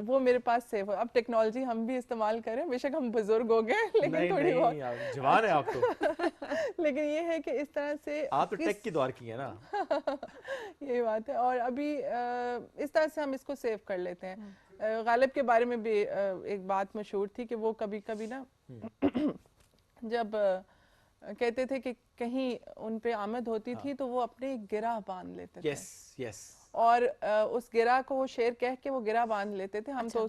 वो मेरे पास सेव हो। अब टेक्नोलॉजी हम भी इस्तेमाल करें, बेशक हम बुजुर्ग हो गए लेकिन थोड़ी बहुत जवान है आप तो। लेकिन ये है कि इस तरह से आप तो टेक की दौर की है ना। यही बात है। और अभी इस तरह से हम इसको सेव कर लेते हैं। गालिब के बारे में भी एक बात मशहूर थी कि वो कभी कभी ना जब कहते थे कि कहीं उन पे आमद होती थी तो वो अपने गिरा बांध लेते थे। यस। और उस गिरा को वो शेर कह के वो गिरा बांध लेते थे। हम तो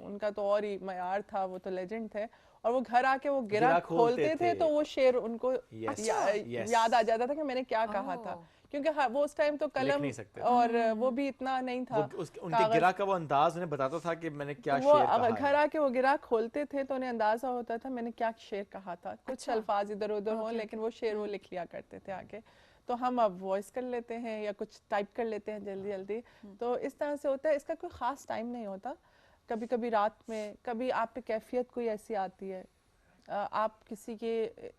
उनका तो और ही मयार था, वो तो लेजेंड थे। और वो घर आके वो गिरा खोलते थे तो वो शेर उनको याद आ जाता था कि मैंने क्या कहा था, क्योंकि वो उस टाइम तो कलम और वो भी इतना नहीं था। उनके गिरा का वो अंदाज उन्हें बताता था कि मैंने क्या शेर कहा है। घर आके वो गिरा खोलते थे तो उन्हें अंदाजा होता था मैंने क्या शेर कहा था। कुछ अल्फाज इधर उधर हो लेकिन वो शेर वो लिख लिया करते थे आगे। तो हम अब वॉइस कर लेते हैं या कुछ टाइप कर लेते हैं जल्दी जल्दी। तो इस तरह से होता है। इसका कोई ख़ास टाइम नहीं होता। कभी कभी रात में, कभी आप पे कैफियत कोई ऐसी आती है, आप किसी के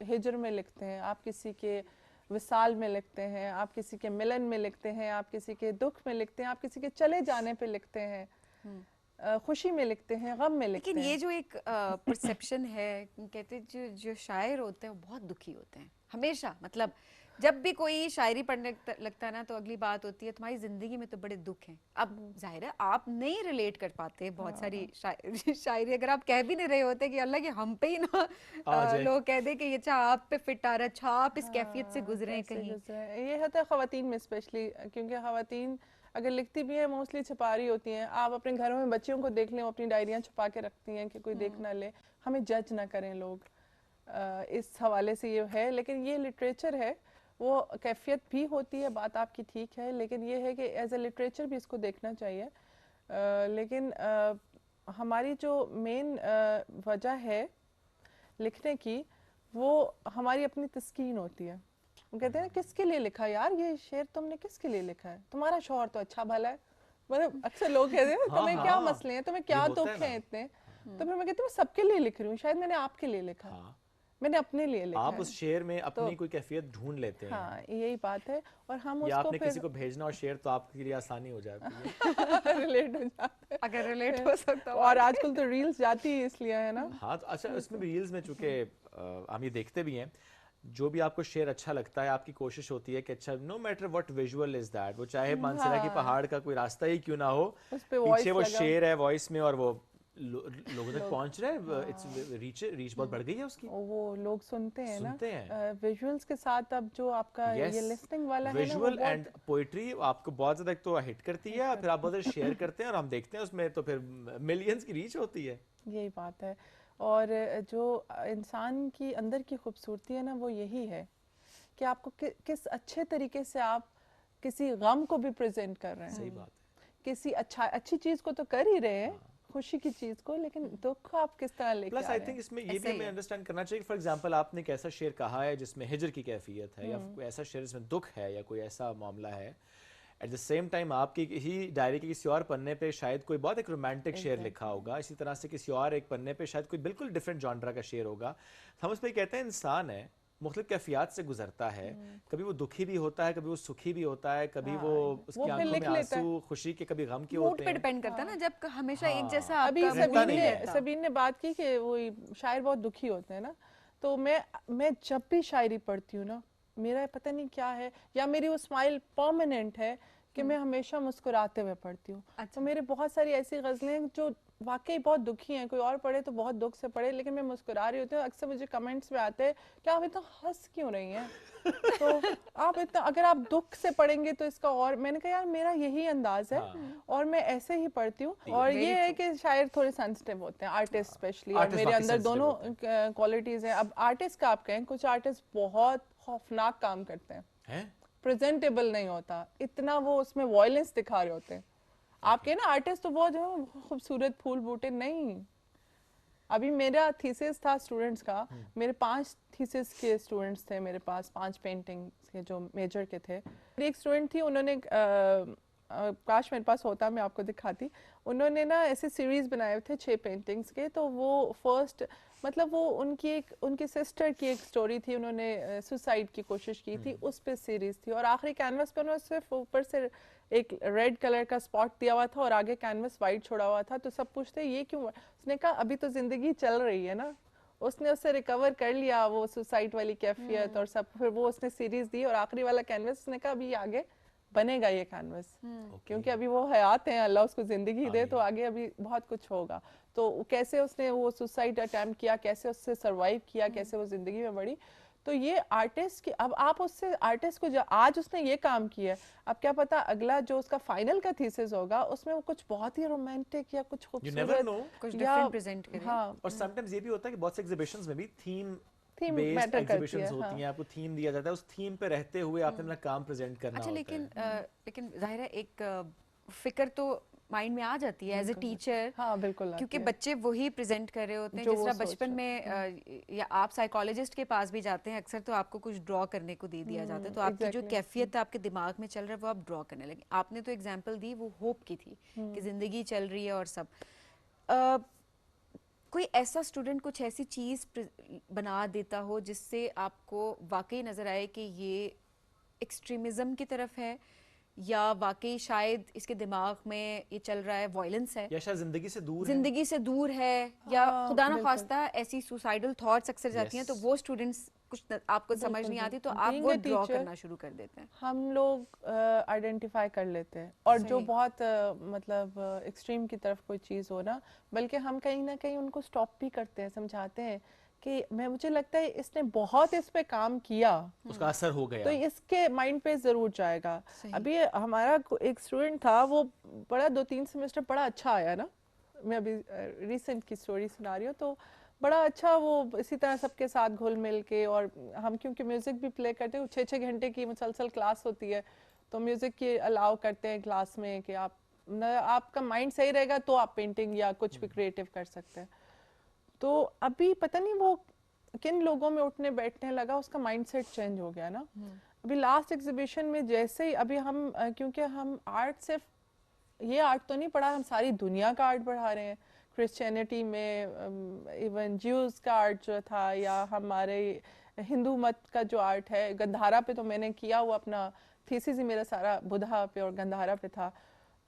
हिजर में लिखते हैं, आप किसी के विसाल में लिखते हैं, आप किसी के मिलन में लिखते हैं, आप किसी के दुख में लिखते हैं, आप किसी के चले जाने पे लिखते हैं, खुशी में लिखते हैं, गम में लिखते हैं। लेकिन ये जो एक परसेप्शन है, कहते हैं जो शायर होते हैं वो बहुत दुखी होते हैं हमेशा। मतलब जब भी कोई शायरी पढ़ने लगता है ना तो अगली बात होती है तुम्हारी जिंदगी में तो बड़े दुख हैं। अब जाहिर है आप नहीं रिलेट कर पाते बहुत सारी शायरी, अगर आप कह भी नहीं रहे होते कि अल्लाह के हम पे ही ना लोग कह दे कि ये अच्छा आप पे फिट आ रहा, अच्छा आप इस कैफियत से गुजरे कहीं। ये होता है ख्वातीन में स्पेशली, क्योंकि ख्वातीन अगर लिखती भी है मोस्टली छुपा रही होती हैं। आप अपने घरों में बच्चियों को देख लें, अपनी डायरियाँ छुपा के रखती हैं कि कोई देख ना ले। हमें जज ना करें लोग, इस हवाले से ये है। लेकिन ये लिटरेचर है, वो कैफियत भी होती है, बात आपकी ठीक है, लेकिन ये है कि एज ए लिटरेचर भी इसको देखना चाहिए। लेकिन हमारी जो मेन वजह है लिखने की, वो हमारी अपनी तस्कीन होती है। वो कहते हैं ना किसके लिए लिखा यार, ये शेर तुमने किसके लिए लिखा है, तुम्हारा शौहर तो अच्छा भला है। मतलब अक्सर लोग कहते हैं तुम्हें क्या मसले हैं, तुम्हें क्या दुख हैं इतने। तो फिर मैं कहती हूँ सबके लिए लिख रही हूँ, शायद मैंने आपके लिए लिखा है, मैंने अपने लिए लिखा आप उस शेर में अपनी कोई कैफियत ढूंढ लेते हैं। हाँ, यही बात है। और हम या उसको आपने किसी को भेजना और शेर तो आपके लिए आसानी हो जाती है। रिलेट हो जाता है, अगर रिलेट हो सकता और आजकल तो रील्स जाती है इसलिए, है ना। हाँ तो अच्छा, इसमें भी रील्स में चूंकि हम ये देखते भी हैं, जो भी आपको शेर अच्छा लगता है आपकी कोशिश होती है कि अच्छा no matter what visual is that, वो चाहे मानसरा की पहाड़ का कोई रास्ता ही क्यों ना हो, पीछे वो शेर है वॉइस में और वो लोगों तक पहुंच रहा है, इट्स रीच बहुत बढ़ गई है उसकी, वो लोग सुनते हैं ना विजुअल्स के साथ। अब जो आपका ये लिस्टिंग वाला है ना, विजुअल एंड पोएट्री आपको बहुत ज्यादा तो हिट करती है, फिर आप बहुत शेयर करते हैं और हम देखते हैं उसमें तो फिर मिलियंस की रीच होती है। यही बात है। और जो इंसान की अंदर की खूबसूरती है ना, वो यही है कि आपको किस अच्छे तरीके से आप किसी गम को भी प्रेजेंट कर रहे हैं। सही बात है। किसी अच्छी चीज को तो कर ही रहे हैं, खुशी की चीज को, लेकिन दुख आप किस तरह लेके आ रहे हैं। प्लस आई थिंक इसमें ये भी हमें अंडरस्टैंड करना चाहिए। फॉर एग्जांपल आपने एक ऐसा शेर कहा है जिसमें हिजर की कैफियत है, या कोई ऐसा शेर जिसमें दुख है, या कोई ऐसा मामला है, एट द सेम टाइम आपकी ही डायरी के किसी और पन्ने पे शायद कोई बहुत एक रोमांटिक शेर लिखा होगा, इसी तरह से किसी और एक पन्ने पे शायद कोई बिल्कुल डिफरेंट जॉनरा का शेर होगा। हम उस पर कहते हैं इंसान है, मुख्तलिफ कैफियत से गुजरता है, कभी वो दुखी भी होता है, कभी वो सुखी भी होता है, कभी वो उसकी आंखों में आंसू खुशी के, कभी गम के मूड होते पे हैं। डिपेंड करता है ना, जब हमेशा एक जैसा अभी आपका mood नहीं रहता। सबीन ने बात की कि वो शायर बहुत दुखी होते हैं ना, तो मैं जब भी शायरी पढ़ती हूँ ना, मेरा पता नहीं क्या है, या मेरी वो स्माइल परमानेंट है कि मैं हमेशा मुस्कुराते हुए पढ़ती हूँ। तो मेरे बहुत सारी ऐसी गज़लें हैं जो वाकई बहुत दुखी हैं, कोई और पढ़े तो बहुत दुख से पढ़े, लेकिन मैं मुस्कुरा रही होती हूँ। अक्सर मुझे कमेंट्स में आते हैं कि आप इतना हंस क्यों रही हैं, तो आप इतना, अगर आप दुख से पढ़ेंगे तो इसका, और मैंने कहा यार मेरा यही अंदाज है और मैं ऐसे ही पढ़ती हूँ। और ये है कि शायर थोड़े सेंसिटिव होते हैं, आर्टिस्ट स्पेशली, और मेरे अंदर दोनों क्वालिटीज हैं। अब आर्टिस्ट का आप कहें, कुछ आर्टिस्ट बहुत खौफनाक काम करते हैं, प्रेजेंटेबल नहीं होता, इतना वो उसमें वॉयलेंस दिखा रहे होते हैं। आपके ना आर्टिस्ट तो बहुत जो खूबसूरत फूल बूटे नहीं। अभी मेरा थीसिस था स्टूडेंट्स का, मेरे 5 थीसिस के स्टूडेंट्स थे मेरे पास, 5 पेंटिंग्स के जो मेजर के थे। एक स्टूडेंट थी, उन्होंने काश मेरे पास होता मैं आपको दिखाती, उन्होंने ना ऐसे सीरीज बनाए थे 6 पेंटिंग्स के। तो वो फर्स्ट मतलब वो उनकी सिस्टर की एक स्टोरी थी, उन्होंने सुसाइड की कोशिश की थी, उस पे सीरीज थी। और आखिरी कैनवस पे उन्होंने सिर्फ ऊपर से एक रेड कलर का स्पॉट दिया हुआ था और आगे कैनवस वाइट छोड़ा हुआ था। तो सब पूछते ये क्यों? उसने कहा अभी तो जिंदगी चल रही है ना। उसने उससे रिकवर कर लिया वो सुसाइड वाली कैफियत और सब, फिर वो उसने सीरीज दी और आखिरी वाला कैनवस उसने कहा अभी आगे बनेगा ये कैनवस, क्योंकि अभी वो हयात है, अल्लाह उसको जिंदगी दे तो आगे अभी बहुत कुछ होगा। तो कैसे उसने वो सुसाइड अटेम्प्ट किया, कैसे उससे सरवाइव किया, कैसे वो जिंदगी में बढ़ी। तो ये आर्टिस्ट की, अब आप उससे आर्टिस्ट को आज उसने ये काम किया, अब क्या पता अगला जो उसका फाइनल का थीसिस होगा उसमें वो कुछ बहुत ही रोमांटिक या कुछ खूबसूरत कुछ डिफरेंट प्रेजेंट करे। हाँ, और समटाइम्स ये भी होता है कि बहुत से एग्जीबिशंस में भी थीम मैटर करती है। होती हैं, आपको थीम दिया जाता है, उस थीम पे रहते हुए आपने अपना काम प्रेजेंट करना होता है। लेकिन जाहिर है एक फिक्र तो माइंड में आ जाती है एज ए टीचर। हाँ बिल्कुल, क्योंकि बच्चे वही प्रेजेंट कर रहे होते हैं जिस तरह बचपन में या आप साइकोलॉजिस्ट के पास भी जाते हैं अक्सर, तो आपको कुछ ड्रॉ करने को दे दिया जाता है, तो आपकी जो कैफियत आपके दिमाग में चल रहा है वो आप ड्रॉ करने लगे। आपने तो एग्जांपल दी वो होप की थी कि जिंदगी चल रही है और सब। कोई ऐसा स्टूडेंट कुछ ऐसी चीज बना देता हो जिससे आपको वाकई नजर आए कि ये एक्सट्रीमिज्म की तरफ है, या वाकई शायद इसके दिमाग में ये चल रहा है वायलेंस है, या शायद जिंदगी से दूर है, या खुदा ना खास्ता ऐसी सुसाइडल थॉट्स अक्सर जाती हैं, तो वो स्टूडेंट्स कुछ आपको समझ नहीं आती तो आप वो ड्रॉ करना शुरू कर देते हैं। हम लोग आइडेंटिफाई कर लेते हैं, और जो बहुत मतलब एक्सट्रीम की तरफ कोई चीज़ हो ना, बल्कि हम कहीं ना कहीं उनको स्टॉप भी करते हैं, समझाते हैं कि मुझे लगता है इसने बहुत इस पे काम किया, उसका असर हो गया, तो इसके माइंड पे जरूर जाएगा। अभी हमारा एक स्टूडेंट था, वो बड़ा 2-3 सेमेस्टर बड़ा अच्छा आया ना, मैं अभी रिसेंट की स्टोरी सुना रही हूँ, तो बड़ा अच्छा वो इसी तरह सबके साथ घुल मिल के, और हम क्योंकि म्यूजिक भी प्ले करते हैं, 6-6 घंटे की मुसलसल क्लास होती है, तो म्यूजिक की अलाउ करते हैं क्लास में कि आपका माइंड सही रहेगा तो आप पेंटिंग या कुछ भी क्रिएटिव कर सकते हैं। तो अभी पता नहीं वो किन लोगों में उठने बैठने लगा, उसका माइंडसेट चेंज हो गया ना। अभी लास्ट एग्जीबिशन में जैसे ही अभी हम क्योंकि हम आर्ट सिर्फ ये आर्ट तो नहीं पढ़ा, हम सारी दुनिया का आर्ट पढ़ा रहे हैं। क्रिश्चियनिटी में इवन ज्यूज का आर्ट जो था, या हमारे हिंदू मत का जो आर्ट है, गंधारा पे तो मैंने किया हुआ अपना थीसिस ही मेरा सारा बुधा पे और गंधारा पे था।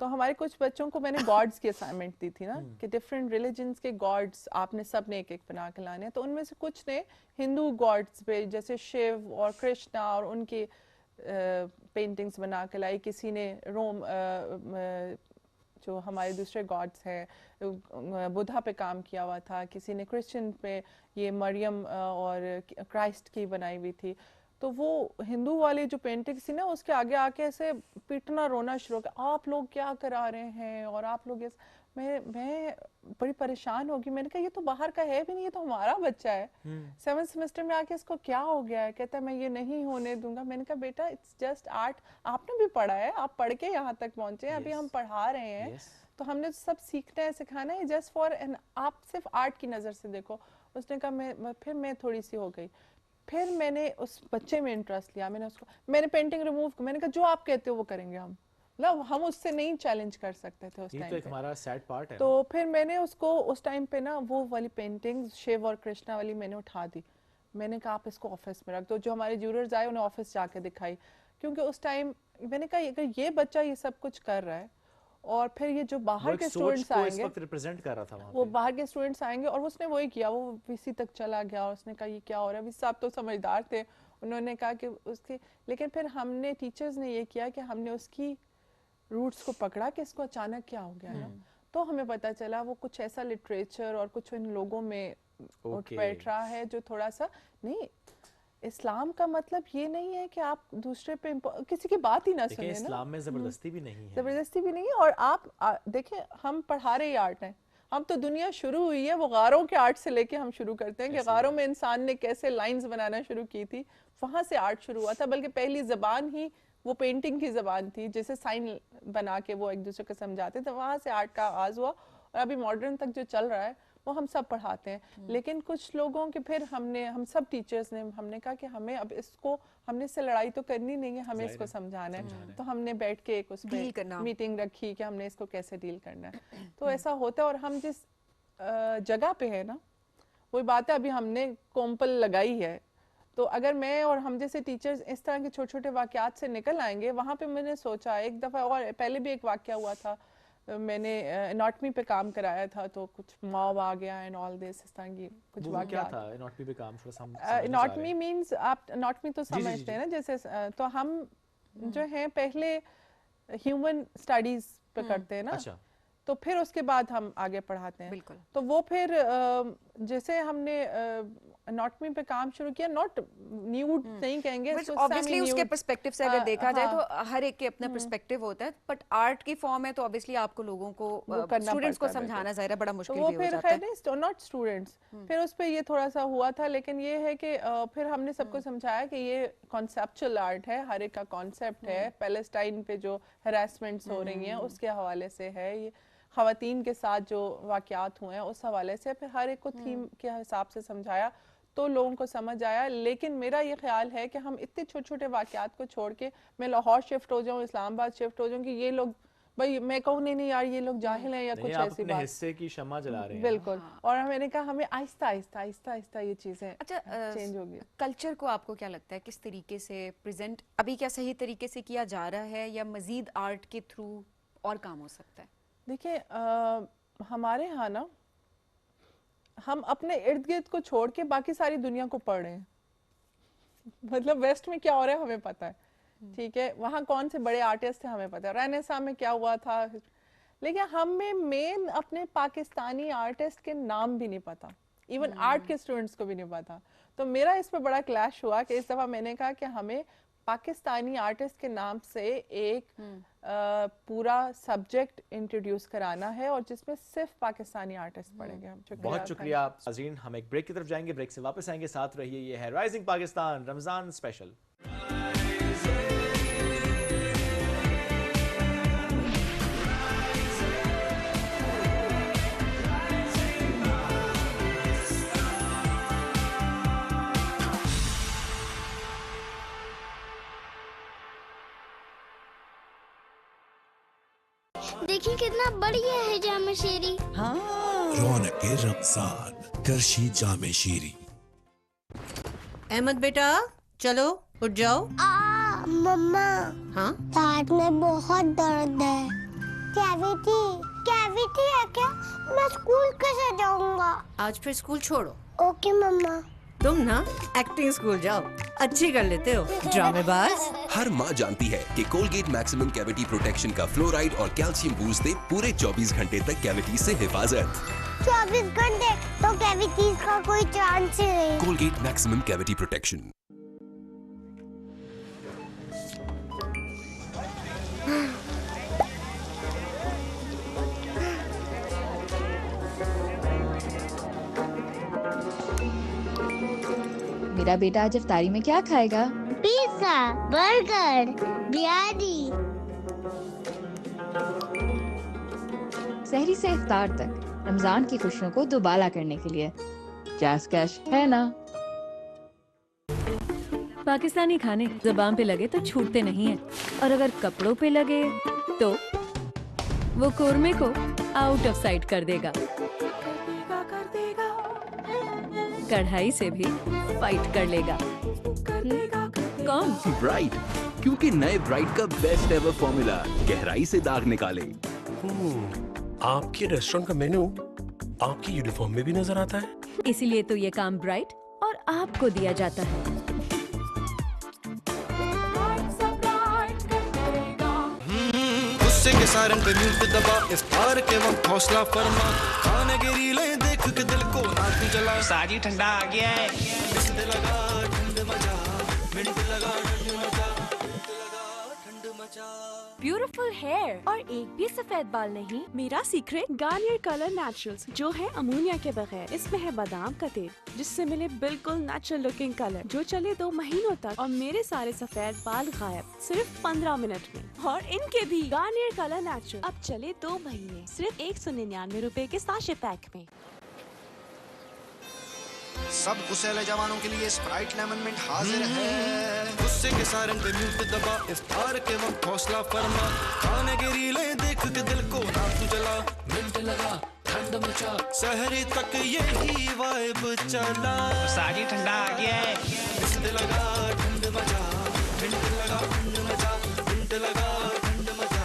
तो हमारे कुछ बच्चों को मैंने गॉड्स की असाइनमेंट दी थी ना, कि डिफरेंट रिलीजन्स के गॉड्स आपने सब ने एक बना के लाने हैं। तो उनमें से कुछ ने हिंदू गॉड्स पे जैसे शिव और कृष्णा और उनकी पेंटिंग्स बना के लाई, किसी ने रोम जो हमारे दूसरे गॉड्स हैं बुधा पे काम किया हुआ था, किसी ने क्रिश्चियन पे ये मरियम और क्राइस्ट की बनाई हुई थी। तो वो हिंदू वाली जो पेंटिंग थी ना, उसके आगे आके ऐसे पीटना रोना शुरू हो गया, आप लोग क्या करा रहे हैं और आप लोग मैं बड़ी परेशान होगी। मैंने कहा ये तो बाहर का है भी नहीं, ये तो हमारा बच्चा है, 7th सेमेस्टर में आके इसको क्या हो गया है। कहता है मैं ये नहीं होने दूंगा। मैंने कहा बेटा इट्स जस्ट आर्ट, आपने भी पढ़ा है, आप पढ़ के यहाँ तक पहुंचे हैं, अभी हम पढ़ा रहे हैं, तो हमने सब सीखना है सिखाना है, जस्ट फॉर एन, आप सिर्फ आर्ट की नज़र से देखो। उसने कहा फिर मैं थोड़ी सी हो गई, फिर मैंने उस बच्चे में इंटरेस्ट लिया, मैंने पेंटिंग रिमूव, मैंने कहा जो आप कहते हो वो करेंगे हम, मतलब हम उससे नहीं चैलेंज कर सकते थे उस ये टाइम तो एक पे। हमारा सैड पार्ट है तो फिर मैंने उसको उस टाइम पे ना वो वाली पेंटिंग शिव और कृष्णा वाली मैंने उठा दी। मैंने कहा आप इसको ऑफिस में रख दो। जो हमारे ज्यूरर्स आए उन्हें ऑफिस जाके दिखाई, क्योंकि उस टाइम मैंने कहा अगर ये बच्चा ये सब कुछ कर रहा है और फिर ये जो वो बाहर एक के सोच स्टूडेंट्स को इस आएंगे, वक्त रिप्रेजेंट कर रहा था वहाँ वो पे। बाहर के स्टूडेंट्स आएंगे, और उसने वही किया, वो वीसी तक चला गया और उसने कहा ये क्या हो रहा है। वीसी साहब तो समझदार थे, उन्होंने कहा कि उसकी, लेकिन फिर हमने टीचर्स ने ये किया कि हमने उसकी रूट्स को पकड़ा कि इसको अचानक क्या हो गया ना। तो हमें पता चला वो कुछ ऐसा लिटरेचर और कुछ इन लोगों में उठ बैठ रहा है जो थोड़ा सा नहीं। इस्लाम का मतलब ये नहीं है कि आप दूसरे पे किसी की बात ही ना सुने ना। इस्लाम में जबरदस्ती भी नहीं है। जबरदस्ती भी नहीं है। और आप देखें, हम पढ़ा रहे आर्ट हैं, हम तो दुनिया शुरू हुई है वो गारों के आर्ट से लेके हम शुरू करते हैं कि गारों में इंसान ने कैसे लाइंस बनाना शुरू की थी, वहां से आर्ट शुरू हुआ था। बल्कि पहली जबान ही वो पेंटिंग की जबान थी, जिसे साइन बना के वो एक दूसरे को समझाते थे, वहां से आर्ट का आगाज हुआ। और अभी मॉडर्न तक जो चल रहा है वो हम सब पढ़ाते हैं। लेकिन कुछ लोगों के फिर हम सब टीचर्स ने हमने कहा कि हमें अब इसको, हमने इससे लड़ाई तो करनी नहीं है, हमें इसको समझाना है। तो हमने बैठ के एक उस पे मीटिंग रखी कि हमने इसको कैसे डील करना है। तो ऐसा होता है। और हम जिस जगह पे है ना, वही बात है, अभी हमने कोम्पल लगाई है, तो अगर मैं और हम जैसे टीचर्स इस तरह के छोटे छोटे वाकयात से निकल आएंगे, वहाँ पे मैंने सोचा एक दफ़ा, और पहले भी एक वाकया हुआ था, मैंने एनाटॉमी पे काम कराया था, तो कुछ मॉब आ गया एंड ऑल दिस, इस तरह की कुछ वाकया। क्या था एनाटॉमी पे काम? थोड़ा एनाटॉमी मींस आप एनाटॉमी तो समझते हैं ना, जैसे तो हम जो हैं पहले ह्यूमन स्टडीज पे करते हैं ना। अच्छा। तो फिर उसके बाद हम आगे पढ़ाते हैं। बिल्कुल। तो वो फिर जैसे हमने एनाटॉमी पे काम शुरू किया, नॉट न्यूड नहीं कहेंगे, ऑब्वियसली उसके पर्सपेक्टिव से अगर देखा जाए तो हर एक के अपना पर्सपेक्टिव होता है, बट आर्ट की फॉर्म है तो ऑब्वियसली आपको लोगों को, स्टूडेंट्स को समझाना ज़ाहिर बड़ा मुश्किल भी हो जाता है। तो वो फिर नॉट स्टूडेंट्स, फिर उस पे ये थोड़ा सा हुआ था। लेकिन ये है कि फिर हमने सबको समझाया कि ये कॉन्सेप्चुअल आर्ट है, हर एक का कॉन्सेप्ट है। पैलेस्टाइन पे जो हैरेसमेंट्स हो रही हैं उसके हवाले से है, ये ख़वातीन के साथ जो वाक़यात हुए हैं उस हवाले से, फिर हर एक को थीम के हिसाब से समझाया तो लोगों को समझ आया। लेकिन मेरा ये ख्याल है कि हम इतने छोटे छोटे वाक़यात को छोड़ के, मैं लाहौर शिफ्ट हो जाऊँ, इस्लामाबाद शिफ्ट हो जाऊँ, कि ये लोग, भाई मैं कहूँ नहीं यार ये लोग जाहिल हैं या कुछ ऐसी बात, हिस्से की शम्मा जला रहे हैं। बिल्कुल। और मैंने कहा हमें आहिस्ता आहिस्ता ये चीज़ें चेंज होगी। कल्चर को आपको क्या लगता है किस तरीके से प्रेजेंट अभी, क्या सही तरीके से किया जा रहा है या मजीद आर्ट के थ्रू और काम हो सकता है? देखिए हमारे यहाँ ना, हम अपने इर्द गिर्द को छोड़ के बाकी सारी दुनिया को पढ़ रहे हैं। मतलब वेस्ट में क्या हो रहा है हमें पता है, ठीक है, वहाँ कौन से बड़े आर्टिस्ट हैं हमें पता है, रेनेसां में क्या हुआ था, लेकिन हमें मेन अपने पाकिस्तानी आर्टिस्ट के नाम भी नहीं पता, इवन आर्ट के स्टूडेंट्स को भी नहीं पता। तो मेरा इस पर बड़ा क्लैश हुआ कि इस दफ़ा मैंने कहा कि हमें पाकिस्तानी आर्टिस्ट के नाम से एक पूरा सब्जेक्ट इंट्रोड्यूस कराना है और जिसमें सिर्फ पाकिस्तानी आर्टिस्ट पढ़ेंगे हम। बहुत शुक्रिया नाज़रीन, हम एक ब्रेक की तरफ जाएंगे, ब्रेक से वापस आएंगे, साथ रहिए। ये है राइजिंग पाकिस्तान रमजान स्पेशल। देखिए कितना बढ़िया है जामे शीरी। हाँ। रौनक के रमजान करशी जामे शीरी। अहमद बेटा चलो उठ जाओ। मम्मा। हाँ? दांत में बहुत दर्द है। कैविटी है क्या? मैं स्कूल कैसे जाऊंगा? आज फिर स्कूल छोड़ो। ओके मम्मा। तुम ना एक्टिंग स्कूल जाओ, अच्छी कर लेते हो ड्रामेबाज। हर माँ जानती है कि कोलगेट मैक्सिमम कैविटी प्रोटेक्शन का फ्लोराइड और कैल्शियम बूस्ट दे पूरे 24 घंटे तक कैविटी से हिफाजत। 24 घंटे तो कैविटीज का कोई चांस ही नहीं। Colgate maximum cavity protection. मेरा बेटा आज इफ्तारी में क्या खाएगा? Pizza, burger, biryani. सहरी से इफ्तार तक रमजान की खुशियों को दुबाला करने के लिए जैज़ कैश है ना। पाकिस्तानी खाने ज़बान पे लगे तो छूटते नहीं हैं, और अगर कपड़ों पे लगे तो वो कोरमे को आउट ऑफ साइट कर देगा। कढ़ाई से भी फाइट कर लेगा। कौन? ब्राइट, क्योंकि नए ब्राइट का बेस्ट एवर फॉर्मूला गहराई से दाग निकाले। आपके रेस्टोरेंट का मेन्यू आपकी यूनिफॉर्म में भी नजर आता है। इसीलिए तो ये काम ब्राइट और आपको दिया जाता है। गुस्से के सारन पे म्यूट दबा, इफ्तार के वक्त हौसला फरमा, खाने की रीलें देख के दिल को नाक जला। साजी ठंडा आ गया है, मिंट लगा ठंड मचा, मिंट लगा ठंड मचा, मिंट लगा ठंड मचा। ब्यूटीफुल हेयर और एक भी सफेद बाल नहीं। मेरा सीक्रेट गार्नियर कलर नेचुरल्स, जो है अमोनिया के बगैर। इसमें है बादाम का तेल, जिससे मिले बिल्कुल नेचुरल लुकिंग कलर, जो चले 2 महीनों तक। और मेरे सारे सफेद बाल गायब सिर्फ 15 मिनट में। और इनके भी गार्नियर कलर नेचुरल अब चले 2 महीने सिर्फ 199 रुपए के साशे पैक में। सब गुस्सेले जवानों के लिए स्प्राइट लेमन मिंट हाजिर है। गुस्से के सारन पे म्यूट दबा, इफ्तार के वक्त हौसला फरमा, खाने की रीलें देख के दिल को नाक जला। मिंट लगा ठंड मचा, सहरी तक यही वाइब चला। साजी ठंडा आ गया है, मिंट लगा ठंड मचा, मिंट लगा ठंड मचा, मिंट लगा ठंड मचा,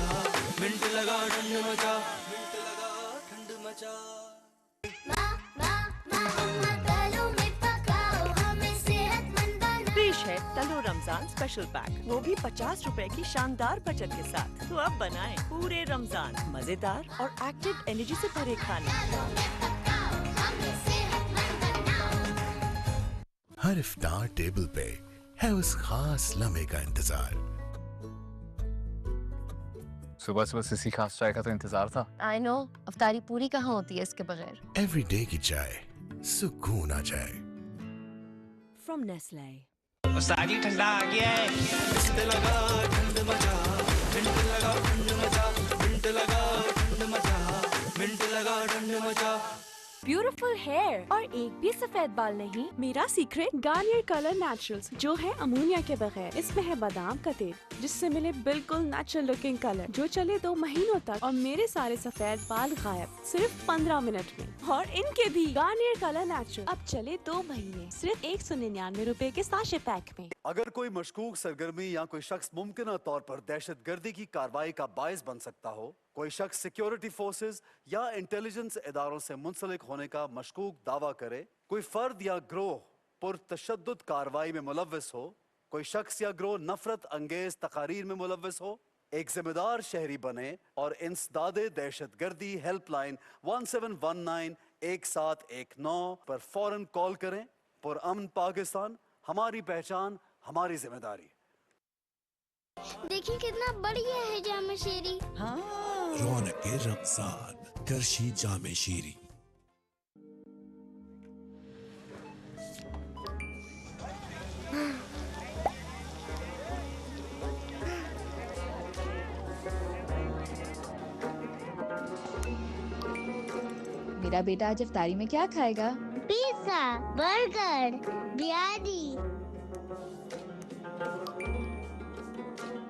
मिंट लगा ठंड मचा, मिंट लगा ठंड मचा। है तलो रमजान स्पेशल पैक, वो भी 50 रुपए की शानदार बचत के साथ। तो अब बनाएं पूरे रमजान मजेदार और एक्टिव एनर्जी से भरे खाने। हर इफ्तार टेबल पे है उस खास लम्हे का इंतजार। सुबह सुबह सिसी खास चाय का तो इंतजार था। आई नो, अफ्तारी पूरी कहाँ होती है इसके बगैर। एवरी डे की चाय सुकून आ जाए। From Nestle. साजी ठंडा आ गया है, मिंट लगा ठंड मचा, मिंट लगा ठंड मचा, मिंट लगा ठंड मचा, मिंट लगा ठंड मचा। ब्यूटीफुल हेयर और एक भी सफेद बाल नहीं। मेरा सीक्रेट गार्नियर कलर नेचुरल्स, जो है अमोनिया के बगैर। इसमें है बादाम का तेल, जिससे मिले बिल्कुल नेचुरल लुकिंग कलर, जो चले 2 महीनों तक। और मेरे सारे सफेद बाल गायब सिर्फ 15 मिनट में। और इनके भी गार्नियर कलर नेचुरल अब चले 2 महीने सिर्फ 199 रुपए के साशे पैक में। अगर कोई मशकूक सरगर्मी या कोई शख्स मुमकिन तौर पर दहशतगर्दी की कार्रवाई का बायस बन सकता हो, कोई शख्स सिक्योरिटी फोर्सेस या इंटेलिजेंस इदारों से मुंसलिक होने का मशकूक दावा करे, कोई फर्द या ग्रोह पुरतशद्दुद कार्रवाई में मुलव्वस हो, कोई शख्स या ग्रोह नफरत अंगेज तकारीर में मुलव्वस हो, एक जिम्मेदार शहरी बने और इंसदादे दहशतगर्दी हेल्पलाइन 1719 1719 पर फौरन कॉल करें। पुरअमन पाकिस्तान, हमारी पहचान, हमारी जिम्मेदारी। देखिए कितना बढ़िया है जामे शीरी। रौनक रमजान करशी जामे शीरी। मेरा बेटा आज इफ्तारी में क्या खाएगा? Pizza, burger, biryani.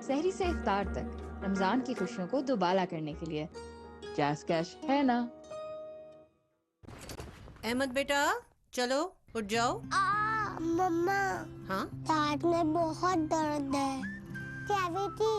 सहरी से इफ्तार तक रमजान की खुशियों को दुबाला करने के लिए जैज़ कैश है ना। अहमद बेटा चलो उठ जाओ। मम्मा, हाँ दांत में बहुत दर्द है। कैविटी,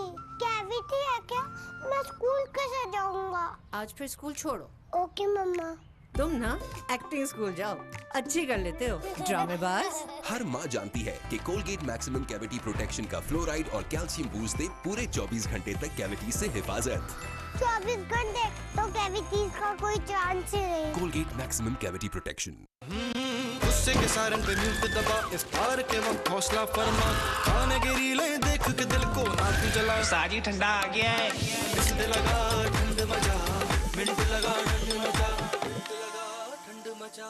कैविटी है क्या? मैं स्कूल कैसे जाऊंगा? आज फिर स्कूल छोड़ो। ओके मम्मा। तुम ना एक्टिंग स्कूल जाओ, अच्छी कर लेते हो ड्रामेबाज। हर माँ जानती है कि कोलगेट मैक्सिमम कैविटी प्रोटेक्शन का फ्लोराइड और कैल्शियम बूस्ट दे पूरे 24 घंटे तक कैविटी से हिफाजत। 24 घंटे तो कैविटीज का कोई चांस ही नहीं। Colgate maximum cavity protection. गुस्से के सारन पे म्यूट दबा, इफ्तार के वक्त हौसला फरमा, खाने की रीलें देख के दिल को नाक जला। साजी ठंडा आ गया है, मिंट लगा ठंड मचा, मिंट लगा ठंड मचा, मिंट लगा ठंड मचा।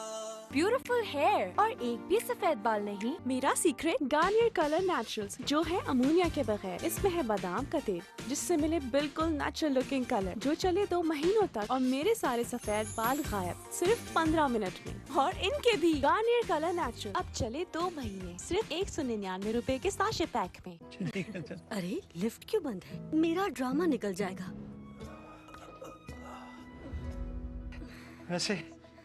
ब्यूटीफुल हेयर और एक भी सफेद बाल नहीं। मेरा सीक्रेट गार्नियर कलर नेचुरल्स, जो है अमोनिया के बगैर। इसमें है बादाम का तेल, जिससे मिले बिल्कुल नेचुरल लुकिंग कलर, जो चले 2 महीनों तक। और मेरे सारे सफेद बाल गायब सिर्फ 15 मिनट में। और इनके भी। गार्नियर कलर नेचुरल अब चले 2 महीने सिर्फ 199 रुपए के साशे पैक में। अरे लिफ्ट क्यों बंद है? मेरा ड्रामा निकल जाएगा। वैसे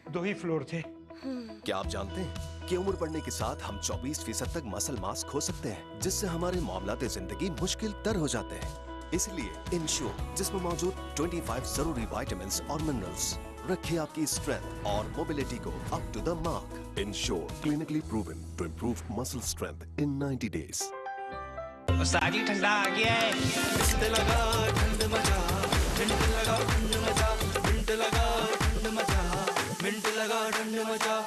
2 ही फ्लोर थे। क्या आप जानते हैं कि उम्र बढ़ने के साथ हम 24% तक मसल मास खो सकते हैं, जिससे हमारे मामलाते जिंदगी मुश्किल तर हो जाते हैं। इसलिए इंश्योर, जिसमें मौजूद 25 जरूरी विटामिन्स और मिनरल्स, रखे आपकी स्ट्रेंथ और मोबिलिटी को up to the mark. Ensure, clinically proven to improve muscle strength in 90 days. सागी ठंडा आ गया है। मिंट लगा ठंड मचा, मिंट लगा ठंड मचा, मिंट लगा ठंड मचा, मिंट लगा ठंड मचा।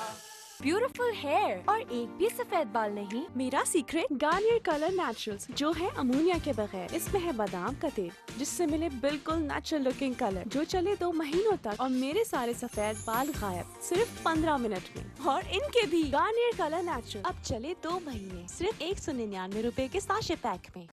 ब्यूटीफुल हेयर और एक भी सफेद बाल नहीं। मेरा सीक्रेट गार्नियर कलर नेचुरल्स, जो है अमोनिया के बगैर। इसमें है बादाम का तेल, जिससे मिले बिल्कुल नेचुरल लुकिंग कलर, जो चले 2 महीनों तक। और मेरे सारे सफेद बाल गायब सिर्फ 15 मिनट में। और इनके भी। गार्नियर कलर नेचुरल अब चले 2 महीने सिर्फ 199 रुपए के साशे पैक में।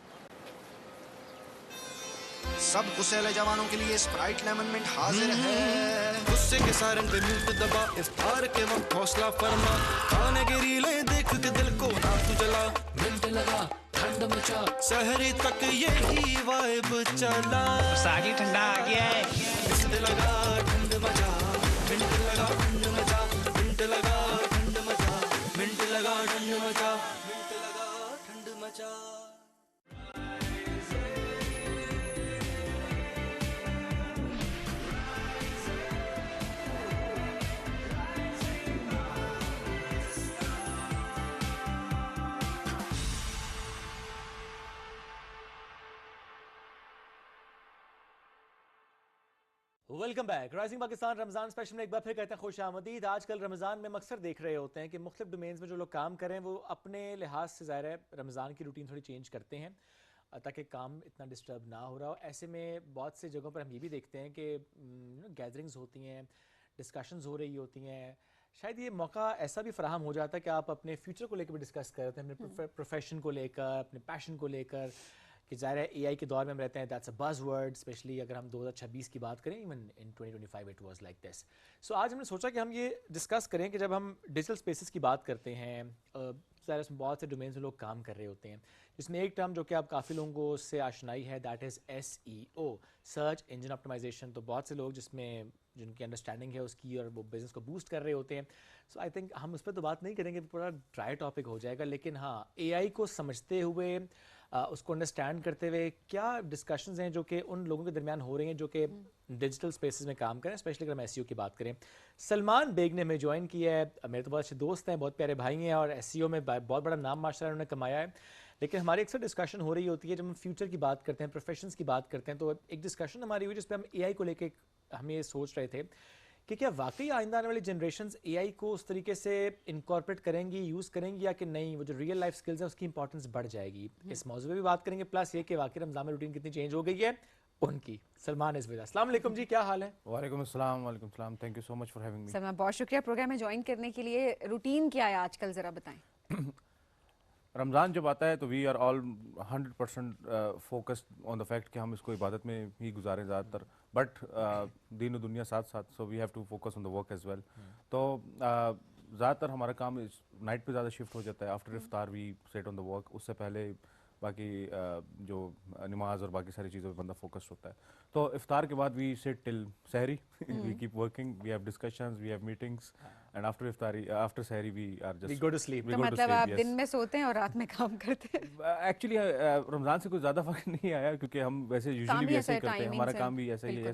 सब गुस्सेले जवानों के लिए स्प्राइट लेमन मिंट हाजिर है। गुस्से के सारंग पे म्यूट दबा, इफ्तार के वक्त हौसला फरमा, खाने की रीलें देख के दिल को ना तू जला। मिंट लगा ठंड मचा, सहरी तक यही वाइब चला। सागी ठंडा आ गया है। मिंट लगा ठंड मचा, मिंट लगा ठंड मचा, मिंट लगा ठंड मचा, मिंट लगा ठंड मचा, मिंट लगा ठंड मचा। Welcome back. Rising Pakistan Ramzan special में एक बार फिर कहते हैं खुश आमदीद। आजकल रमजान में हम अक्सर देख रहे होते हैं कि मुख्तलिफ डोमेन्स में जो लोग काम कर रहे हैं वो अपने लिहाज से ज़ाहिर है रमज़ान की रूटीन थोड़ी चेंज करते हैं ताकि काम इतना डिस्टर्ब ना हो रहा हो। ऐसे में बहुत से जगहों पर हम ये भी देखते हैं कि गैदरिंग्स होती हैं, डिस्कशंस हो रही होती हैं। शायद ये मौका ऐसा भी फराहम हो जाता है कि आप अपने फ्यूचर को लेकर भी डिस्कस कर रहे हैं, अपने प्रोफेशन को लेकर, अपने पैशन को लेकर, कि ज़ाहिर है एआई के दौर में हम रहते हैं। दैट्स अ बज़वर्ड, स्पेशली अगर हम 2026 की बात करें, even in 2025 it was like this. So आज हमने सोचा कि हम ये डिस्कस करें कि जब हम डिजिटल स्पेसेस की बात करते हैं, ज़ाहिर इसमें बहुत से डोमेन्स में लोग काम कर रहे होते हैं, जिसमें एक टर्म जो कि आप काफ़ी लोगों से आशनाई है, that is SEO, search engine optimisation. तो बहुत से लोग जिसमें जिनकी अंडरस्टैंडिंग है उसकी और वो बिज़नेस को बूस्ट कर रहे होते हैं। सो आई थिंक हम उस पर तो बात नहीं करेंगे, पूरा ड्राई टॉपिक हो जाएगा। लेकिन हाँ, एआई को समझते हुए, उसको अंडरस्टैंड करते हुए क्या डिस्कशंस हैं जो कि उन लोगों के दरमियान हो रही हैं जो कि डिजिटल स्पेसेस में काम करें, स्पेशली अगर हम SEO की बात करें। सलमान बेग ने हमें ज्वाइन किया है। मेरे तो बहुत अच्छे दोस्त हैं, बहुत प्यारे भाई हैं और SEO में बहुत बड़ा नाम माशाल्लाह उन्होंने कमाया है। लेकिन हमारी अक्सर डिस्कशन हो रही होती है जब हम फ्यूचर की बात करते हैं, प्रोफेशंस की बात करते हैं, तो एक डिस्कशन हमारी हुई जिस पर हम एआई को लेकर हम ये सोच रहे थे कि क्या वाकई आइंदा आने वाली जनरेशंस एआई को उस तरीके से इनकॉर्पोरेट करेंगी, यूज़ करेंगी, या कि नहीं, वो जो रियल लाइफ स्किल्स हैं उसकी इंपॉर्टेंस बढ़ जाएगी। इस मौजूद में भी बात करेंगे, प्लस ये कि वाकई रमज़ान में रूटीन कितनी चेंज हो गई है उनकी। सलमान इस वजह। अस्सलाम वालेकुम जी, क्या हाल है? वालेकुम अस्सलाम। वालेकुम सलाम। Thank you so much for having me. Salman बहुत शुक्रिया प्रोग्राम में ज्वाइन करने के लिए। रूटीन क्या है आजकल, ज़रा बताएं। रमज़ान जब आता है तो we are all 100% focused on the fact कि हम इसको इबादत में ही गुजारें ज़्यादातर, बट दीन और दुनिया साथ साथ, so we have to focus on the work as well. तो ज़्यादातर हमारा काम नाइट पे ज़्यादा शिफ्ट हो जाता है। After iftar we set on the work, उससे पहले बाकी जो नमाज और बाकी सारी चीज़ों पे बंदा फोकस्ड होता है। तो इफ्तार के बाद we sit till sehri, we keep working, we have discussions, we have meetings, and after iftari, after sehri we are just go to sleep. तो मतलब आप दिन में सोते हैं और रात में काम करते हैं? एक्चुअली रमज़ान से कुछ ज़्यादा फ़र्क नहीं आया, क्योंकि हम वैसे यूजुअली भी ऐसे ही करते हैं, हमारा काम भी ऐसा ही है।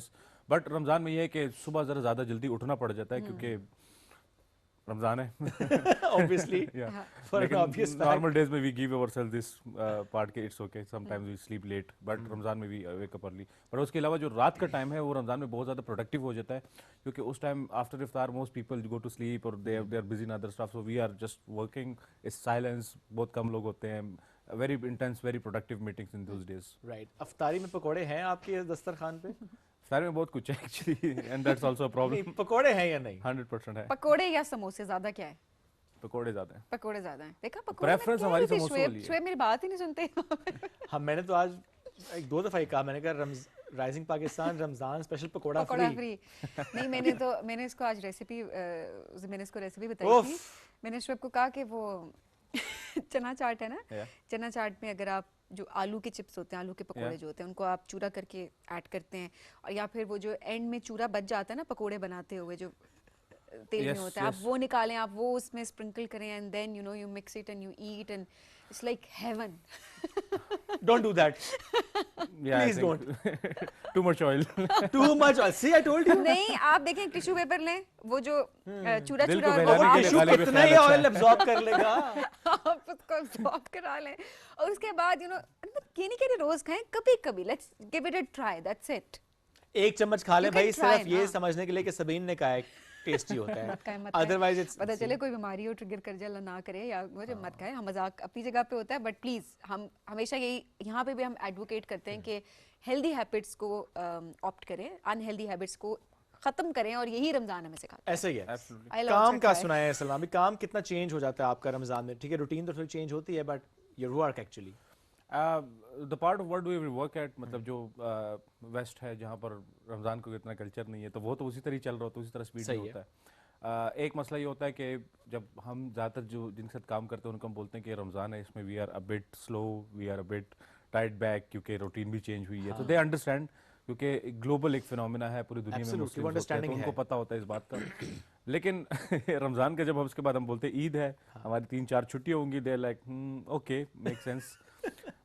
बट रमज़ान में ये है कि सुबह ज़रा ज़्यादा जल्दी उठना पड़ जाता है, क्योंकि रमज़ान है ऑब्वियसली। नॉर्मल डेज में we give ourselves this part के it's okay, sometimes we sleep late, but Ramzan में we wake up early. But उसके अलावा जो रात का टाइम है वो रमज़ान में बहुत ज़्यादा प्रोडक्टिव हो जाता है, क्योंकि उस time after iftar most people go to sleep और they are busy in other stuff, so we are just working इस साइलेंस। बहुत कम लोग होते हैं, very intense, very productive meetings in those days. Right. अफ्तारी में पकौड़े हैं आपके दस्तरखान पे? इफ्तार में बहुत कुछ है actually, and that's also a problem. पकोड़े हैं या नहीं? 100% है। पकोड़े या समोसे ज्यादा क्या है? पकोड़े ज्यादा हैं। पकोड़े ज्यादा हैं। देखा पकोड़े प्रेफरेंस हमारी समोसे वाली है। शुएब मेरी बात ही नहीं सुनते। हाँ, मैंने तो आज एक 2 दफा ही कहा, मैंने कहा rising Pakistan Ramzan special pakora free. नहीं, मैंने इसको आज रेसिपी बताई थी। मैंने शुएब को कहा कि वो चना चाट है ना, चना चाट में अगर आप जो आलू के चिप्स होते हैं, आलू के पकोड़े जो होते हैं, उनको आप चूरा करके ऐड करते हैं, और या फिर वो जो एंड में चूरा बच जाता है ना पकोड़े बनाते हुए जो तेल में होता है, आप वो निकालें, आप वो उसमें स्प्रिंकल करें, and then you know you mix it and you eat, and it's like heaven. Don't do that. Please don't. Too much oil. Too much oil. See, I told you. नहीं, आप देखें टिश्यू पेपर लें, वो जो चूरा tissue कितना ही oil absorb कर लेगा। आप उसको एब्जॉर्ब करा लें, और उसके बाद यू नो ये नहीं कह रही रोज खाएं, कभी-कभी let's give it a try, that's it. 1 चम्मच खा ले भाई, सिर्फ ये समझने के लिए कि सबीन ने कहा है टेस्टी होता है, अदरवाइज इट्स पता चले कोई बीमारी हो ट्रिगर कर जाए, ना करे, या मुझे मत खाए। हम मजाक अपनी जगह पे होता है, बट प्लीज हम हमेशा यही यहाँ पे भी हम एडवोकेट करते हैं कि हेल्दी हैबिट्स को ऑप्ट करें, अनहेल्दी हैबिट्स को खत्म करें, और यही रमजान हमें सिखाता है। ऐसा ही है। काम का सुनाया है सलमान, काम कितना चेंज हो जाता है आपका रमजान में? ठीक है, रूटीन तो थोड़ी चेंज होती है, but your work actually the part of world we work at, मतलब जो वेस्ट है जहाँ पर रमज़ान को इतना कल्चर नहीं है, तो वो तो उसी तरह चल रहा होता है, उसी तरह स्पीड में होता है। एक मसला ये होता है कि जब हम ज़्यादातर जो जिनके साथ काम करते हैं उनको हम बोलते हैं कि रमज़ान है, इसमें we are a bit slow, we are a bit tight back, क्योंकि रूटीन भी चेंज हुई है, तो दे अंडरस्टैंड, क्योंकि ग्लोबल एक फिनोमिना है, पूरी दुनिया में मुस्लिम होते हैं, तो उनको पता होता है इस बात का। लेकिन रमज़ान का जब हम उसके बाद हम बोलते हैं ईद है, हमारी 3-4 छुट्टियाँ होंगी, they like okay make sense,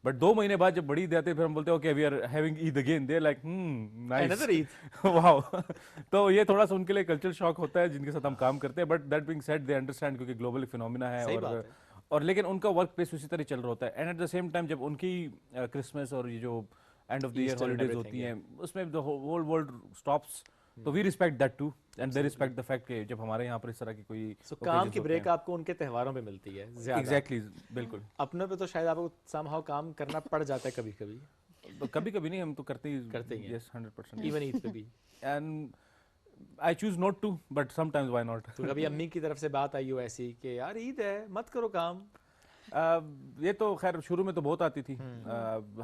but 2 महीने बाद जब बड़ी ईद आती है फिर हम बोलते हैं okay we are having Eid again, they like nice another Eid, wow. तो ये थोड़ा सा उनके लिए कल्चर शॉक होता है जिनके साथ हम काम करते हैं, but that being said they understand, क्योंकि ग्लोबल फिनोमिना है, और लेकिन उनका वर्क प्लेस उसी तरह चल रहा होता है। And at the same time जब उनकी क्रिसमस और ये जो end of the year holidays होती हैं, उसमें द होल वर्ल्ड स्टॉप्स, तो we respect that too, and they respect the fact कि जब हमारे यहाँ पर इस तरह की कोई काम की ब्रेक आपको उनके त्योहारों पे मिलती है ज्यादा। एग्जैक्टली, बिल्कुल। अपने पे तो शायद आपको समहाउ काम करना पड़ जाता है कभी-कभी, तो कभी-कभी नहीं, हम तो करते ही हैं। यस 100%, इवन ईद पे भी। And I choose not to, but sometimes why not. तो कभी अम्मी की तरफ से बात आई हो ऐसी कि यार ईद है मत करो काम? ये तो खैर शुरू में तो बहुत आती थी,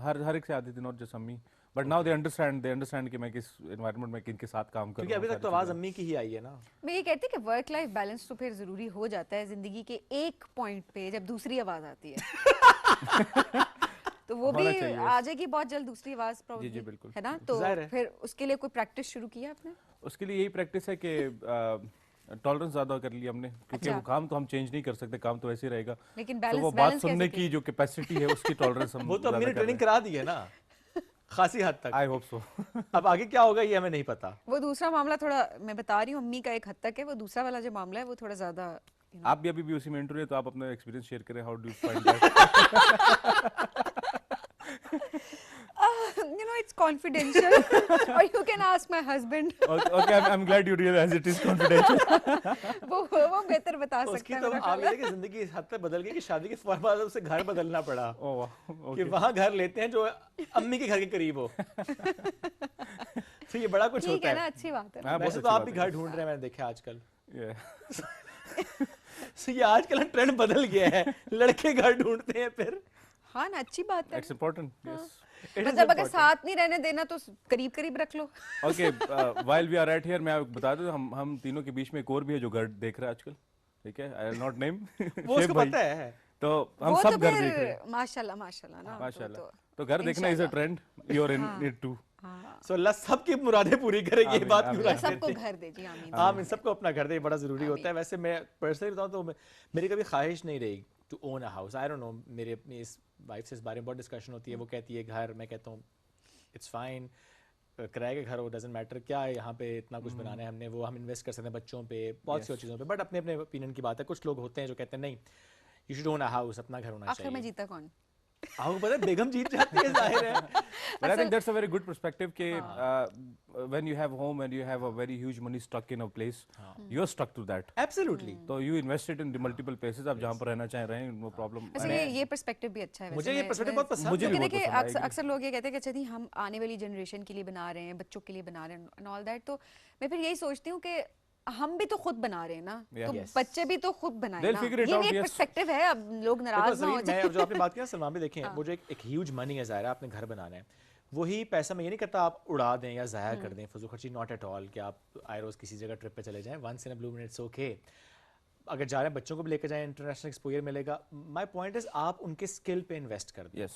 हर एक से आती थी, नॉट जस्ट अम्मी, बट नाउ दे अंडरस्टैंड कि मैं किस एनवायरनमेंट में किनके साथ काम कर रहा हूं। क्योंकि अभी तक तो आवाज अम्मी की ही आई है ना। मैं ये कहती कि वर्क लाइफ बैलेंस तो फिर जरूरी हो जाता है जिंदगी के एक पॉइंट पे, जब दूसरी आवाज आती है तो वो भी आ जाएगी बहुत जल्द, दूसरी आवाज प्रॉब्लम है ना, तो फिर उसके लिए कोई प्रैक्टिस शुरू किया आपने? उसके लिए यही प्रैक्टिस है कि टॉलरेंस ज्यादा कर लिया हमने, क्योंकि वो काम तो हम चेंज नहीं कर सकते, काम तो वैसे ही रहेगा, लेकिन तो वो बात सुनने की जो कैपेसिटी है उसकी टॉलरेंस हम वो तो हमने ट्रेनिंग करा दी है ना खासी हद तक। I hope so. अब आगे क्या होगा ये हमें नहीं पता। वो दूसरा मामला थोड़ा मैं बता रही हूँ, अम्मी का एक हद तक है, वो दूसरा वाला जो मामला है वो थोड़ा ज्यादा आप भी अभी भी उसी में इंटरव्यू है, तो आप अपना एक्सपीरियंस शेयर करें, how do you find that? You know, it's confidential, or you can ask my husband. Okay, I'm glad you realize it is confidential. वो बेहतर बता सकता है। उसकी तो आप ये कि जिंदगी इस हद तक बदल गई कि शादी के फौरन बाद उसे घर बदलना पड़ा। कि वहाँ घर लेते हैं जो अम्मी के घर के करीब हो। तो ये बड़ा कुछ होता है ना, अच्छी बात है। वैसे तो आप भी घर ढूंढ रहे हैं, मैंने देखा आजकल। ये आजकल ट्रेंड बदल गया है, लड़के घर ढूंढते हैं फिर। हाँ ना, अच्छी बात है। It's important, yes. मतलब अगर साथ नहीं रहने देना तो करीब करीब रख लो। Okay, while we are at here, मैं बता दूं हम तीनों के बीच में एक और भी है जो घर देख रहा है आजकल, ठीक है? I will not name. वो उसको पता है। तो हम सब घर देख रहे हैं। माशाल्लाह माशाल्लाह ना। माशाल्लाह। तो घर देखना is a trend. You are in it too. So अल्लाह सबकी मुरादें पूरी करे, ये बात पूरा सबको घर दे जी, आमीन। आमीन, सबको अपना घर दे, बड़ा जरूरी होता है। वैसे मैं पर्सनली बताऊं तो मेरी कभी ख्वाहिश नहीं रही to own a house. I don't know, मेरे अपनी इस वाइफ से इस बारे में बहुत डिस्कशन होती है, वो कहती है घर, मैं कहता हूँ इट्स फाइन, किराए के घर हो, डजंट मैटर, क्या है यहाँ पे इतना कुछ बनाना है हमने, वो हम इन्वेस्ट कर सकते हैं बच्चों पे, बहुत सी और चीज़ों पे, बट अपने अपने ओपिनियन की बात है। कुछ लोग होते हैं जो कहते हैं नहीं, you should own a house, अपना घर होना चाहिए। आखिर में जीता कौन? आपको पता है बेगम जीत जाती है, जाहिर है। But I think that's a very good perspective कि when you have home and you have a very huge money stuck in a place, you're stuck to that. Absolutely. तो you invest it in the multiple places, आप जहाँ पर रहना चाहें रहें, no problem. वैसे ये पर्सपेक्टिव भी अच्छा है। मुझे ये पर्सपेक्टिव बहुत पसंद है। मुझे भी बहुत देखिए पसंद है। अक्सर लोग ये कहते हैं कि अच्छा जी हम आने वाली जनरेशन के लिए बना रहे हैं, बच्चों के लिए बना रहे हैं एंड ऑल दैट, तो मैं फिर यही सोचती हूँ कि हम भी तो खुद बना रहे हैं ना, तो बच्चे भी तो खुद बनाए ना। ये भी एक पर्सपेक्टिव है, अब लोग नाराज ना हो जाए। मैं जो आपने बात की ना सलमान भी देखें, वो जो एक ह्यूज मनी है, ज़ाहिर है आपने घर बनाना है, वही पैसा मैं ये नहीं कहता आप उड़ा दें या ज़ाया कर दें फजूल खर्ची, नॉट एट ऑल कि आप आए रोज़ किसी जगह ट्रिप पे चले जाएं, once in a blue moon it's okay. अगर जा रहे हैं बच्चों को भी लेकर जाएं, इंटरनेशनल एक्सपोजर मिलेगा। माय पॉइंट इज आप उनके स्किल पे इन्वेस्ट कर दें,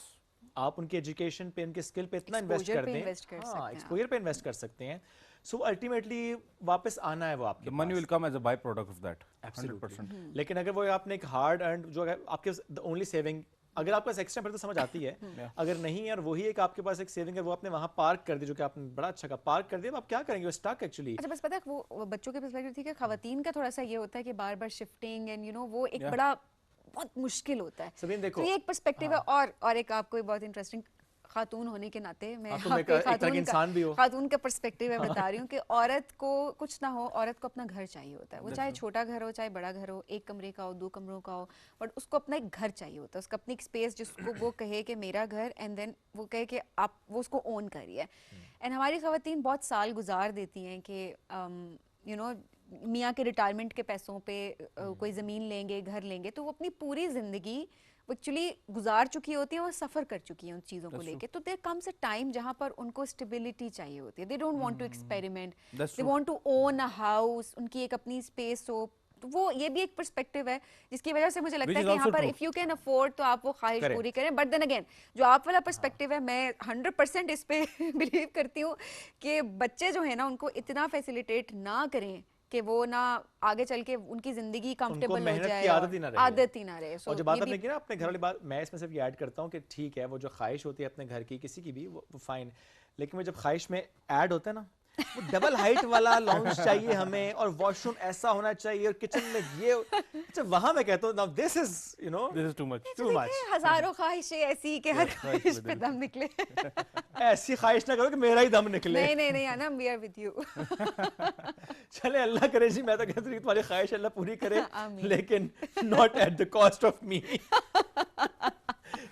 आप उनके एजुकेशन पे, उनके स्किल पे इतना इन्वेस्ट कर दें, हाँ एक्सपोजर पे इन्वेस्ट कर सकते हैं। सो अल्टीमेटली वापस आना है वो आपके money will come as a by product of that 100%। लेकिन अगर वो आपने एक हार्ड अर्न जो है आपके द ओनली सेविंग, अगर आपके पास एक्स्ट्रा फिर तो समझ आती है, अगर नहीं है और वही एक आपके पास एक सेविंग है, वो आपने वहाँ पार्क कर दी, जो कि आपने बड़ा अच्छा का पार्क कर दिया, आप क्या करेंगे, वो स्टक एक्चुअली। अच्छा बस पता है वो बच्चों के पर्सपेक्टिव ठीक है, खवातीन का थोड़ा सा ये होता है कि बार बार शिफ्टिंग एंड यू नो वो एक बड़ा बहुत मुश्किल होता है। सबीन देखो, तो ये एक पर्सपेक्टिव है। और एक आपको बहुत इंटरेस्टिंग खातून होने के नाते मैं खातून का पर्सपेक्टिव है बता रही हूँ कि औरत को कुछ ना हो, औरत को अपना घर चाहिए होता है, वो चाहे छोटा घर हो चाहे बड़ा घर हो, 1 कमरे का हो 2 कमरों का हो, बट उसको अपना एक घर चाहिए होता है, उसका अपनी एक स्पेस जिसको वो कहे कि मेरा घर, एंड देन वो कहे कि आप वो उसको ओन करिए। एंड हमारी खवातीन बहुत साल गुजार देती हैं कि यू नो मियाँ के रिटायरमेंट के पैसों पे कोई ज़मीन लेंगे, घर लेंगे, तो वो अपनी पूरी ज़िंदगी एक्चुअली गुजार चुकी होती हैं और सफ़र कर चुकी हैं उन चीज़ों को लेके। तो देयर कम्स अ टाइम जहाँ पर उनको स्टेबिलिटी चाहिए होती है, they don't want to experiment, they want to own a house, उनकी एक अपनी स्पेस हो। तो वो ये भी एक पर्सपेक्टिव है जिसकी वजह से मुझे लगता है कि यहाँ पर इफ़ यू कैन अफोर्ड तो आप वो ख्वाहिश पूरी करें। बट देन अगेन जो आप वाला पर्सपेक्टिव है, मैं 100% इस पे बिलीव करती हूँ कि बच्चे जो है ना उनको इतना फैसिलिटेट ना करें कि वो ना आगे चल के उनकी जिंदगी कंफर्टेबल हो जाए, आदत ही ना रहे। और जो बात आपने की ना अपने घर वाली बात, मैं इसमें सिर्फ ये ऐड करता हूँ कि ठीक है वो जो ख्वाहिश होती है अपने घर की किसी की भी वो फाइन, लेकिन वो जब ख्वाहिश में ऐड होता है ना, वो डबल हाइट वाला लॉन्च चाहिए हमें, और वॉशरूम ऐसा होना चाहिए, और किचन में ये, अच्छा वहां मैं कहता हूँ now this is you know this is too much, too much. हजारों ख्वाहिशें ऐसी कि हर ख्वाहिश पे दम निकले। ऐसी ख्वाहिश ना करो कि मेरा ही दम निकले। नहीं आना, वी आर विद यू। चले अल्लाह करे जी, मैं तो कहती हूँ तुम्हारी ख्वाहिश अल्लाह पूरी करे, लेकिन not at the cost of me.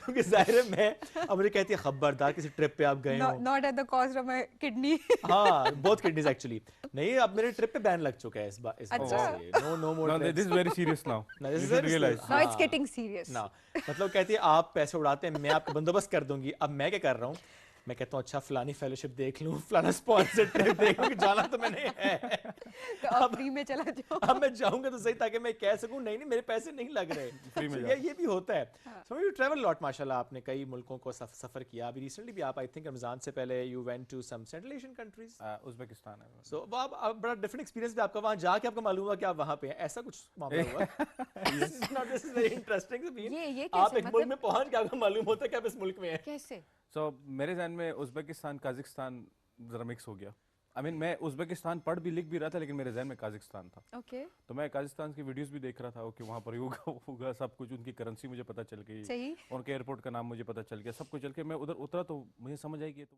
क्योंकि जाहिर है मैं अब मुझे कहती है खबरदार किसी ट्रिप पे आप गए हो, not at the cost of my kidney. हाँ बहुत किडनीज एक्चुअली नहीं, अब मेरे ट्रिप पे बैन लग चुका है इस बार से। No more, this is very serious now, this is realise now it's getting serious now. मतलब कहती है आप पैसे उड़ाते हैं, मैं आपको बंदोबस्त कर दूंगी। अब मैं क्या कर रहा हूँ, मैं कहता हूँ अच्छा फलानी फेलोशिप देख लूँ, फलाना स्पॉन्सर्ड ट्रिप देख लूँ, जाना तो मैंने है, तो अब फ्री में चला जाओ। अब मैं जाऊंगा तो सही, ताकि मैं कह सकूं नहीं मेरे पैसे नहीं लग रहे, फ्री में ये भी होता है। सो यू ट्रैवल लॉट माशाल्लाह, आपने कई मुल्कों को सफर किया। अभी रिसेंटली भी आप आई थिंक रमजान से पहले you went to some central Asian countries, Uzbekistan है। सो अब बड़ा डिफरेंट एक्सपीरियंस भी आपका, वहां जाके आपको मालूम हुआ कि आप वहां पे हैं, ऐसा कुछ मामला हुआ? This is very interesting. ये आप एक मुल्क में पहुंच के आपको मालूम होता है कि आप इस मुल्क में हैं, कैसे? सो मेरे ज़हन में उज़्बेकिस्तान काज़ाकिस्तान जरा मिक्स हो गया। I mean, मैं उज़्बेकिस्तान पढ़ भी लिख भी रहा था, लेकिन मेरे ज़हन में काज़ाकिस्तान था। Okay. तो मैं काज़ाकिस्तान की वीडियोस भी देख रहा था कि वहाँ पर होगा सब कुछ, उनकी करेंसी मुझे पता चल गई, उनके एयरपोर्ट का नाम मुझे पता चल गया, सब कुछ चल के मैं उधर उतरा तो मुझे समझ आई कि तो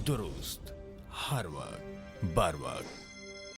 दुरुस्त हर वक्त बार वक्त